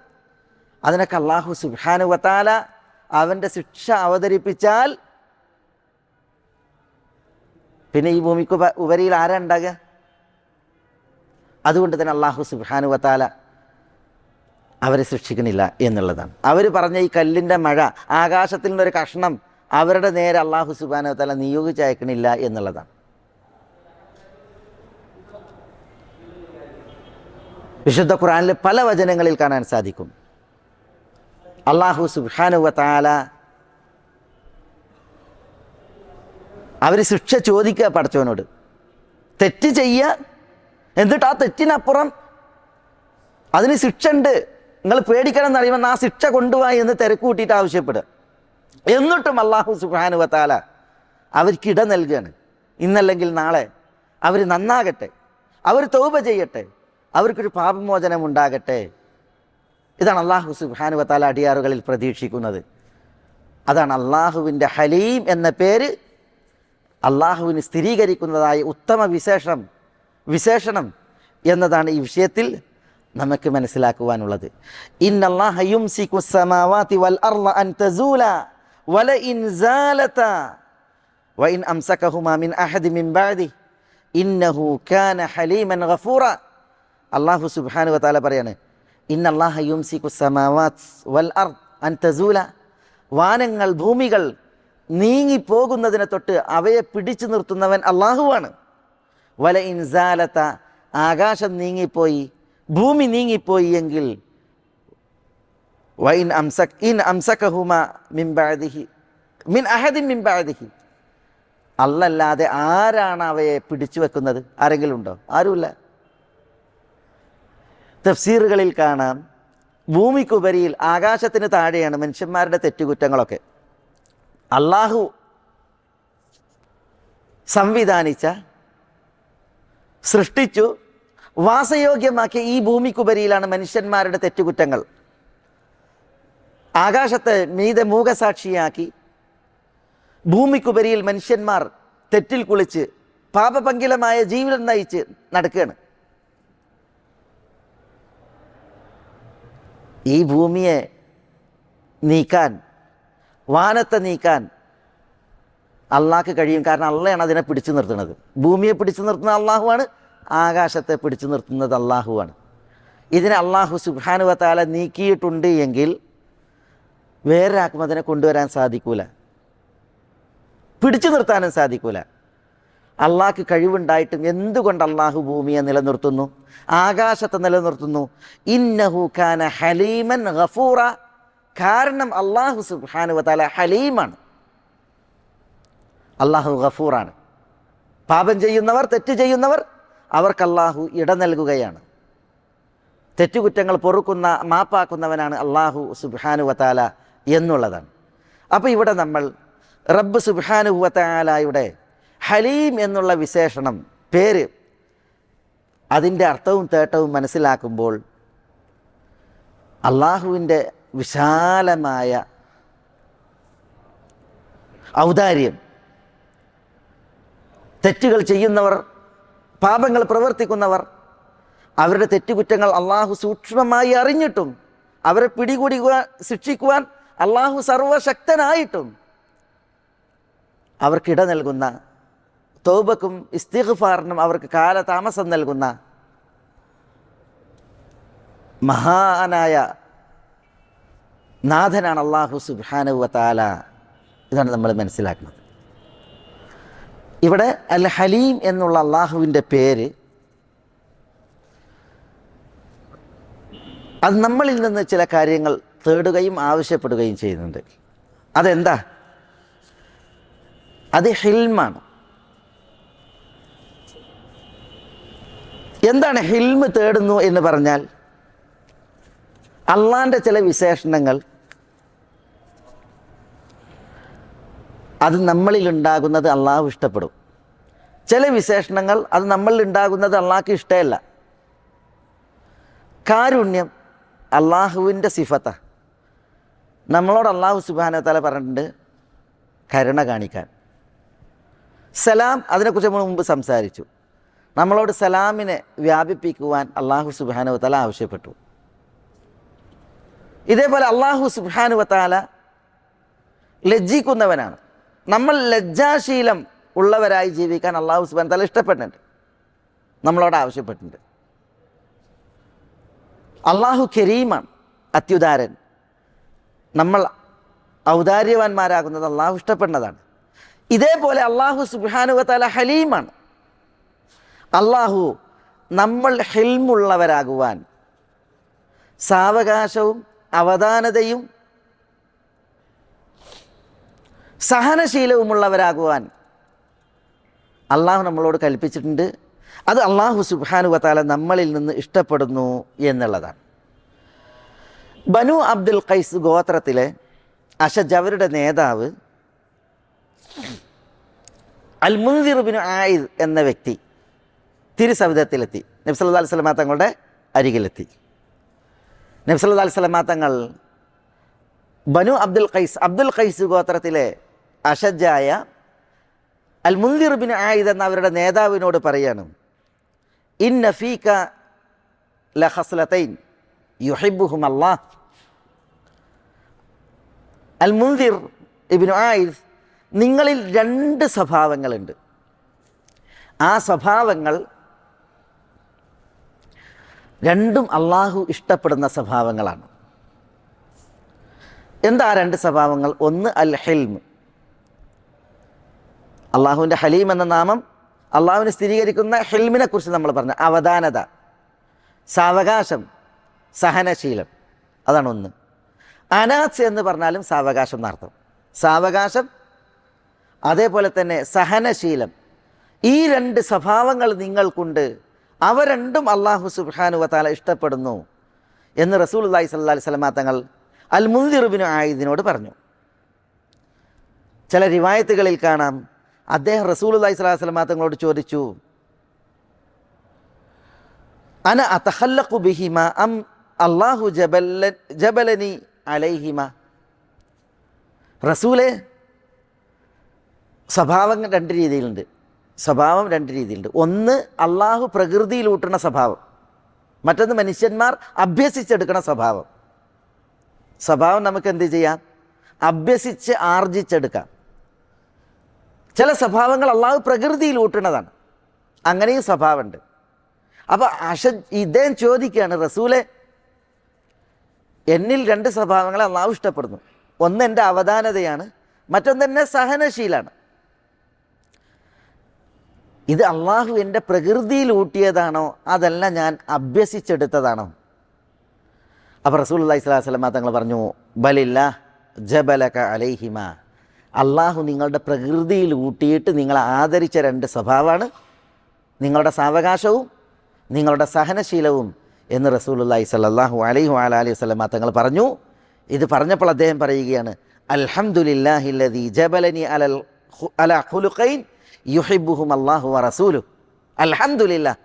അതിനൊക്കെ അള്ളാഹു സുബ്ഹാനഹു വ തആല അവൻ്റെ ശിക്ഷ അവതരിപ്പിച്ചാൽ പിന്നെ ഈ ഭൂമിക്ക് ഉപരിയിൽ ആരാ ഉണ്ടാകുക? അതുകൊണ്ട് തന്നെ അള്ളാഹു സുബ്ഹാനഹു വ തആല അവരെ ശിക്ഷിക്കണില്ല എന്നുള്ളതാണ്. അവർ പറഞ്ഞ ഈ കല്ലിൻ്റെ മഴ, ആകാശത്തിൽ നിന്നൊരു കഷ്ണം അവരുടെ നേരെ അള്ളാഹു സുബ്ഹാനഹു വ തആല നിയോഗിച്ചയക്കണില്ല എന്നുള്ളതാണ്. വിശുദ്ധ ഖുർആനിൽ പല വചനങ്ങളിൽ കാണാൻ സാധിക്കും അള്ളാഹു സുബ്ഹാനഹു വ തആല അവർ ശിക്ഷ ചോദിക്കുക പടച്ചവനോട്, തെറ്റ് ചെയ്യുക, എന്നിട്ട് ആ തെറ്റിനപ്പുറം അതിന് ശിക്ഷ ഉണ്ട്, നിങ്ങൾ പേടിക്കണം എന്നറിയുമ്പോൾ ആ ശിക്ഷ കൊണ്ടുപോയി എന്ന് തിരക്ക് കൂട്ടിയിട്ട് ആവശ്യപ്പെടുക. എന്നിട്ടും അള്ളാഹു സുബ്ഹാനഹു വ തആല അവർക്കിട നൽകുകയാണ്. ഇന്നല്ലെങ്കിൽ നാളെ അവർ നന്നാകട്ടെ, അവർ തൗബ ചെയ്യട്ടെ, അവർക്കൊരു പാപമോചനം ഉണ്ടാകട്ടെ. ഇതാണ് അള്ളാഹു സുബ്ഹാനഹു വ തആല അടിയാറുകളിൽ പ്രതീക്ഷിക്കുന്നത്. അതാണ് അള്ളാഹുവിൻ്റെ ഹലീം എന്ന പേര് അള്ളാഹുവിന് സ്ഥിരീകരിക്കുന്നതായ ഉത്തമ വിശേഷണം എന്നതാണ് ഈ വിഷയത്തിൽ നമുക്ക് മനസ്സിലാക്കുവാനുള്ളത്. ഇന്നല്ലാഹ യുംസികു സ്സമാവാതി വൽ അർള അൻ തസൂല വലഇൻ സാലതാ വഇൻ അംസകഹുമാ മിൻ അഹദി മിൻ ബഅദി ഇന്നഹു കാന ഹലീമൻ ഗഫൂറ. അള്ളാഹു സുബ്ഹാനഹു വ തആല പറയാണ്, ഇന്നല്ലാഹ യുംസികു സ്സമാവാത് വൽ അർള അൻ തസൂല, വാനങ്ങൾ ഭൂമികൾ നീങ്ങിപ്പോകുന്നതിനെ തൊട്ട് അവയെ പിടിച്ചു നിർത്തുന്നവൻ അള്ളാഹുവാണ്. വല ഇൻസാലത്ത, ആകാശം നീങ്ങിപ്പോയി, ഭൂമി നീങ്ങിപ്പോയി എങ്കിൽ അല്ലല്ലാതെ ആരാണ് അവയെ പിടിച്ചു വെക്കുന്നത്? ആരെങ്കിലും ഉണ്ടോ? ആരുമില്ല. തഫ്സീറുകളിൽ കാണാം, ഭൂമിക്കുപരിയിൽ ആകാശത്തിന് താഴെയാണ് മനുഷ്യന്മാരുടെ തെറ്റുകുറ്റങ്ങളൊക്കെ. അള്ളാഹു സംവിധാനിച്ച, സൃഷ്ടിച്ചു, വാസയോഗ്യമാക്കിയ ഈ ഭൂമിക്കുപരിയിലാണ് മനുഷ്യന്മാരുടെ തെറ്റുകുറ്റങ്ങൾ. ആകാശത്തെ മീതെ മൂകസാക്ഷിയാക്കി ഭൂമിക്കുപരിയിൽ മനുഷ്യന്മാർ തെറ്റിൽ കുളിച്ച് പാപപങ്കിലമായ ജീവിതം നയിച്ച് നടക്കുകയാണ്. ഈ ഭൂമിയെ നീക്കാൻ, വാനത്തെ നീക്കാൻ അള്ളാഹ്ക്ക് കഴിയും. കാരണം അള്ളയാണ് അതിനെ പിടിച്ചു നിർത്തുന്നത്. ഭൂമിയെ പിടിച്ചു നിർത്തുന്നത് അള്ളാഹുവാണ്, ആകാശത്തെ പിടിച്ചു നിർത്തുന്നത് അള്ളാഹുവാണ്. ഇതിനെ അള്ളാഹു സുബ്ഹാനഹു വ തആല നീക്കിയിട്ടുണ്ട് എങ്കിൽ വേറൊരാൾക്കും അതിനെ കൊണ്ടുവരാൻ സാധിക്കൂല, പിടിച്ചു നിർത്താനും സാധിക്കൂല. അള്ളാഹ്ക്ക് കഴിവുണ്ടായിട്ടും എന്തുകൊണ്ട് അള്ളാഹു ഭൂമിയെ നിലനിർത്തുന്നു, ആകാശത്തെ നിലനിർത്തുന്നു? ഇന്നഹു കാന ഹലീമൻ ഗഫൂറ. കാരണം അള്ളാഹു സുബ്ഹാനഹു വ തആല ഹലീമാണ്, അള്ളാഹു ഗഫൂറാണ്. പാപം ചെയ്യുന്നവർ, തെറ്റ് ചെയ്യുന്നവർ, അവർക്ക് അള്ളാഹു ഇട നൽകുകയാണ്. തെറ്റുകുറ്റങ്ങൾ പൊറുക്കുന്ന, മാപ്പാക്കുന്നവനാണ് അള്ളാഹു സുബ്ഹാനഹു വ തആല എന്നുള്ളതാണ്. അപ്പോൾ ഇവിടെ നമ്മൾ റബ്ബ് സുബ്ഹാനഹു വ തആലയുടെ ഹലീം എന്നുള്ള വിശേഷണം, പേര്, അതിൻ്റെ അർത്ഥവും തേട്ടവും മനസ്സിലാക്കുമ്പോൾ അള്ളാഹുവിൻ്റെ വിശാലമായ ഔദാര്യം, തെറ്റുകൾ ചെയ്യുന്നവർ, പാപങ്ങൾ പ്രവർത്തിക്കുന്നവർ, അവരുടെ തെറ്റുകുറ്റങ്ങൾ അള്ളാഹു സൂക്ഷ്മമായി അറിഞ്ഞിട്ടും അവരെ പിടികൂടുവാൻ, ശിക്ഷിക്കുവാൻ അള്ളാഹു സർവശക്തനായിട്ടും അവർക്കിട നൽകുന്ന, തൗബക്കും ഇസ്തിഗ്ഫാറിനും അവർക്ക് കാലതാമസം നൽകുന്ന മഹാനായ നാഥനാണ് അള്ളാഹു സുബ്ഹാനഹു വ തആല. ഇതാണ് നമ്മൾ മനസ്സിലാക്കുന്നത്. ഇവിടെ അൽ ഹലീം എന്നുള്ള അള്ളാഹുവിൻ്റെ പേര്, അത് നമ്മളിൽ നിന്ന് ചില കാര്യങ്ങൾ തേടുകയും ആവശ്യപ്പെടുകയും ചെയ്യുന്നുണ്ട്. അതെന്താ? അത് ഹിൽമാണ്. എന്താണ് ഹിൽമ് തേടുന്നു എന്ന് പറഞ്ഞാൽ, അള്ളാൻ്റെ ചില വിശേഷണങ്ങൾ അത് നമ്മളിലുണ്ടാകുന്നത് അള്ളാഹു ഇഷ്ടപ്പെടും. ചില വിശേഷണങ്ങൾ അത് നമ്മളിലുണ്ടാകുന്നത് അള്ളാഹ്ക്ക് ഇഷ്ടമല്ല. കാരുണ്യം അള്ളാഹുവിൻ്റെ സിഫത്താണ്. നമ്മളോട് അള്ളാഹു സുബ്ഹാനഹു വ തആല പറഞ്ഞിട്ടുണ്ട് കരുണ കാണിക്കാൻ. സലാം, അതിനെക്കുറിച്ച് നമ്മൾ മുമ്പ് സംസാരിച്ചു. നമ്മളോട് സലാമിനെ വ്യാപിപ്പിക്കുവാൻ അള്ളാഹു സുബ്ഹാനഹു വ തആല ആവശ്യപ്പെട്ടു. ഇതേപോലെ അള്ളാഹു സുബ്ഹാനഹു വ തആല ലജ്ജിക്കുന്നവനാണ്. നമ്മൾ ലജ്ജാശീലം ഉള്ളവരായി ജീവിക്കാൻ അള്ളാഹു സുബ്ഹാനഹു വ തആല ഇഷ്ടപ്പെടുന്നുണ്ട്, നമ്മളോട് ആവശ്യപ്പെട്ടിട്ടുണ്ട്. അള്ളാഹു കരീമാണ്, അത്യുദാരൻ. നമ്മൾ ഔദാര്യവാന്മാരാകുന്നത് അള്ളാഹു ഇഷ്ടപ്പെടുന്നതാണ്. ഇതേപോലെ അള്ളാഹു സുബ്ഹാനഹു വ തആല ഹലീമാണ്. അള്ളാഹു നമ്മൾ ഹിൽമുള്ളവരാകുവാൻ, സാവകാശവും അവധാനതയും സഹനശീലവുമുള്ളവരാകുവാൻ അള്ളാഹു നമ്മളോട് കൽപ്പിച്ചിട്ടുണ്ട്. അത് അള്ളാഹു സുബ്ഹാനഹു വ തആല നമ്മളിൽ നിന്ന് ഇഷ്ടപ്പെടുന്നു എന്നുള്ളതാണ്. ബനു അബ്ദുൽ ഖൈസ് ഗോത്രത്തിലെ അശജ്, അവരുടെ നേതാവ് അൽ മുൻദിർ ബിൻ ആയിദ് എന്ന വ്യക്തി തിരുസവിധത്തിലെത്തി. നബി സല്ലല്ലാഹു അലൈഹി വസല്ലം തങ്ങളുടെ അരികിലെത്തി. നബി സല്ലല്ലാഹു അലൈഹി വസല്ലം തങ്ങൾ ബനു അബ്ദുൽ ഖൈസ് ഗോത്രത്തിലെ അശജായ അൽ മുൻദിർ ബിൻ ആയിദ് എന്ന അവരുടെ നേതാവിനോട് പറയാണ്, ഇന്ന ഫീക ലഖസ്ലതൈൻ യുഹിബ്ബുഹും അല്ലാഹ്. അൽ മുൻദിർ ഇബ്നു ആയിദ്, നിങ്ങളിൽ രണ്ട് സ്വഭാവങ്ങളുണ്ട്. ആ സ്വഭാവങ്ങൾ രണ്ടും അള്ളാഹു ഇഷ്ടപ്പെടുന്ന സ്വഭാവങ്ങളാണ്. എന്താ രണ്ട് സ്വഭാവങ്ങൾ? ഒന്ന് അൽ ഹിൽം. അള്ളാഹുവിൻ്റെ ഹലീം എന്ന നാമം അള്ളാഹുവിനെ സ്ഥിരീകരിക്കുന്ന ഹിൽമിനെ കുറിച്ച് നമ്മൾ പറഞ്ഞു, അവധാനത. സാവകാശം, സഹനശീലം, അതാണ് ഒന്ന്. അനാത്ത് എന്ന് പറഞ്ഞാലും സാവകാശം എന്നർത്ഥം. സാവകാശം, അതേപോലെ തന്നെ സഹനശീലം, ഈ രണ്ട് സ്വഭാവങ്ങൾ നിങ്ങൾക്കുണ്ട്. അവ രണ്ടും അല്ലാഹു സുബ്ഹാനഹു വ തആല ഇഷ്ടപ്പെടുന്നു എന്ന് റസൂലുള്ളാഹി സ്വല്ലല്ലാഹി അലൈഹി വസല്ലം തങ്ങൾ അൽ മുൻദിർ ഇബ്നു ആയിദിനോട് പറഞ്ഞു. ചില റിവായത്തുകളിൽ കാണാം, അദ്ദേഹം റസൂലുള്ളാഹി സ്വല്ലല്ലാഹി അലൈഹി വസല്ലം തങ്ങളോട് ചോദിച്ചു, അന അതഖല്ലഖു ബിഹിമ അം അല്ലാഹു ജബലനി അലൈഹിമ. റസൂലേ, സ്വഭാവം രണ്ട് രീതിയിലുണ്ട്. ഒന്ന് അള്ളാഹു പ്രകൃതിയിലൂട്ടുന്ന സ്വഭാവം, മറ്റൊന്ന് മനുഷ്യന്മാർ അഭ്യസിച്ചെടുക്കുന്ന സ്വഭാവം. നമുക്ക് എന്ത് ചെയ്യാം? അഭ്യസിച്ച് ആർജിച്ചെടുക്കാം. ചില സ്വഭാവങ്ങൾ അള്ളാഹു പ്രകൃതിയിലൂട്ടുന്നതാണ്, അങ്ങനെയും സ്വഭാവമുണ്ട്. അപ്പോൾ ഇദ്ദേഹം ചോദിക്കുകയാണ്, റസൂലെ, എന്നിൽ രണ്ട് സ്വഭാവങ്ങളെ അള്ളാഹു ഇഷ്ടപ്പെടുന്നു. ഒന്ന് എൻ്റെ അവധാനതയാണ്, മറ്റൊന്ന് എന്നെ സഹനശീലാണ്. ഇത് അള്ളാഹു എൻ്റെ പ്രകൃതിയിൽ ഊട്ടിയതാണോ, അതല്ല ഞാൻ അഭ്യസിച്ചെടുത്തതാണോ? അപ്പോൾ റസൂലുള്ളാഹി സ്വല്ലല്ലാഹി അലൈഹി വസല്ലം തങ്ങൾ പറഞ്ഞു, ബലില്ലാ ജബലക അലൈഹിമ. അള്ളാഹു നിങ്ങളുടെ പ്രകൃതിയിൽ ഊട്ടിയിട്ട് നിങ്ങളെ ആദരിച്ച രണ്ട് സ്വഭാവമാണ് നിങ്ങളുടെ സാവകാശവും നിങ്ങളുടെ സഹനശീലവും എന്ന് റസൂലുള്ളാഹി സ്വല്ലല്ലാഹു അലൈഹി വസല്ലം തങ്ങൾ പറഞ്ഞു. ഇത് പറഞ്ഞപ്പോൾ അദ്ദേഹം പറയുകയാണ്, അൽഹംദുലില്ലാഹില്ലദീ ജബലനി അലാ ഖുലുഖൈൻ യുഹിബ്ബുഹും അല്ലാഹു വ റസൂലുഹു. അൽഹംദുലില്ലാഹ്,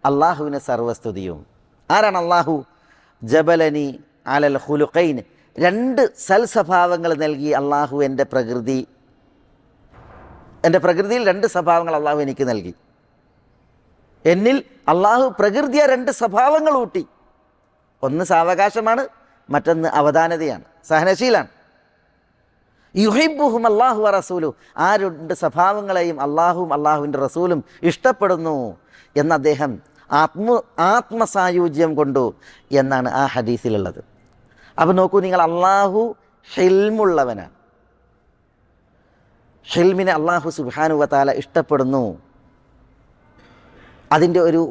അള്ളാഹുവിന് സർവസ്തുതിയും. ആരാണ് അള്ളാഹു? ജബലനി അലൽ ഖുലുഖൈൻ, രണ്ട് സൽസ്വഭാവങ്ങൾ നൽകി അള്ളാഹു എൻ്റെ പ്രകൃതിയിൽ രണ്ട് സ്വഭാവങ്ങൾ അള്ളാഹു എനിക്ക് നൽകി. എന്നിൽ അള്ളാഹു പ്രകൃതിയെ രണ്ട് സ്വഭാവങ്ങൾ ഊട്ടി. ഒന്ന് സാവകാശമാണ്, മറ്റൊന്ന് അവധാനതയാണ്, സഹനശീലാണ്. യുഹിബ്ബുഹും അല്ലാഹു വ റസൂലുഹു, ആ രണ്ട് സ്വഭാവങ്ങളെയും അള്ളാഹുവും അള്ളാഹുവിൻ്റെ റസൂലും ഇഷ്ടപ്പെടുന്നു എന്ന് അദ്ദേഹം ആത്മസായുജ്യം കൊണ്ടു എന്നാണ് ആ ഹദീസിലുള്ളത്. അപ്പോൾ നോക്കൂ നിങ്ങൾ, അള്ളാഹു ഹിൽമുള്ളവനാണ്. ഹിൽമിനെ അള്ളാഹു സുബ്ഹാനഹു വ തആല ഇഷ്ടപ്പെടുന്നു. അതിൻ്റെ ഒരു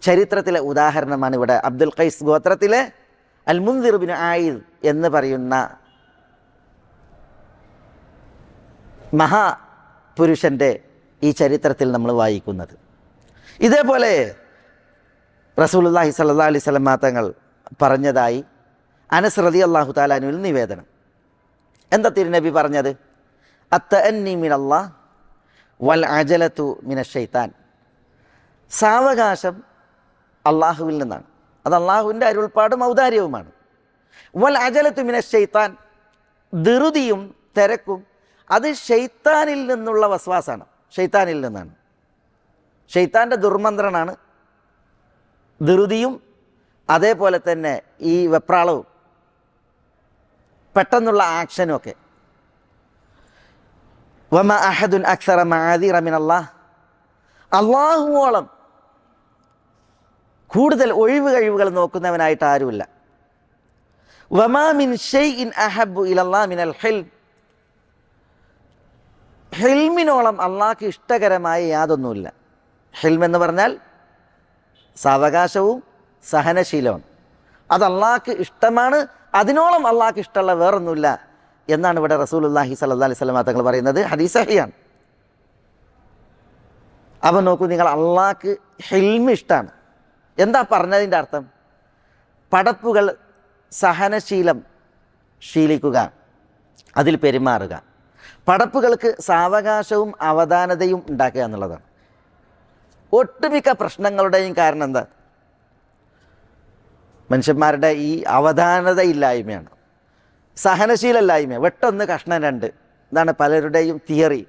ചരിത്രത്തിലെ ഉദാഹരണമാണ് ഇവിടെ അബ്ദുൽ ഖൈസ് ഗോത്രത്തിലെ അൽ മുൻദിർ ഇബ്നു ആയിദ് എന്ന് പറയുന്ന മഹാപുരുഷൻ്റെ ഈ ചരിത്രത്തിൽ നമ്മൾ വായിക്കുന്നത്. ഇതേപോലെ റസൂലുള്ളാഹി സ്വല്ലല്ലാഹി അലൈഹി വസല്ലം തങ്ങൾ പറഞ്ഞതായി അനസ് റളിയല്ലാഹു തആല അൻഹുവിൽ നിവേദനം. എന്താ തിരുനബി പറഞ്ഞത്? അത്തഅന്നി മിനല്ലാഹ് വൽ അജലതു മിനശ്ശൈത്താൻ. സാവകാശം അള്ളാഹുവിൽ നിന്നാണ്, അത് അള്ളാഹുവിൻ്റെ അരുൾപ്പാടും ഔദാര്യവുമാണ്. വൽ അജലതു മിനശ്ശൈത്താൻ, ധൃതിയും തിരക്കും അത് ശൈത്താനിൽ നിന്നുള്ള വസ്വാസാണ്, ശൈത്താനിൽ നിന്നാണ്. ശൈത്താൻ്റെ ദുർമന്ത്രനാണ് ധൃതിയും അതേപോലെ തന്നെ ഈ വെപ്രാളവും പെട്ടെന്നുള്ള ആക്ഷനും ഒക്കെ. വമ അഹദുൻ അക്സറ മഅദീറ മിനല്ലാഹ്, അള്ളാഹുവോളം കൂടുതൽ ഒഴിവ് കഴിവുകൾ നോക്കുന്നവനായിട്ട് ആരുമില്ല. വമാ മിൻ ഷൈഇൻ അഹബ്ബു ഇലല്ലാഹ് മിനൽ ഹിൽം, ഹിൽമിനോളം അള്ളാഹ്ക്ക് ഇഷ്ടകരമായ യാതൊന്നുമില്ല. ഹിൽം എന്ന് പറഞ്ഞാൽ സാവകാശവും സഹനശീലവും, അത് അള്ളാഹ്ക്ക് ഇഷ്ടമാണ്. അതിനോളം അള്ളാഹ്ക്ക് ഇഷ്ടമുള്ള വേറൊന്നുമില്ല എന്നാണ് ഇവിടെ റസൂലുള്ളാഹി സ്വല്ലല്ലാഹി അലൈഹി വസല്ലം തങ്ങൾ പറയുന്നത്. ഹദീസ് സഹിഹാണ്. അപ്പോൾ നോക്കൂ നിങ്ങൾ, അള്ളാഹ്ക്ക് ഹിൽമ് ഇഷ്ടമാണ്. എന്താ പറഞ്ഞതിൻ്റെ അർത്ഥം? പടപ്പുകൾ സഹനശീലം ശീലിക്കുക, അതിൽ പെരുമാറുക. പടപ്പുകൾക്ക് സാവകാശവും അവധാനതയും ഉണ്ടാക്കുക എന്നുള്ളതാണ്. ഒട്ടുമിക്ക പ്രശ്നങ്ങളുടെയും കാരണം എന്താ? മനുഷ്യന്മാരുടെ ഈ അവധാനതയില്ലായ്മയാണ്, സഹനശീലമില്ലായ്മ. വെട്ടൊന്ന് കഷ്ണം രണ്ട്, ഇതാണ് പലരുടെയും തിയറി.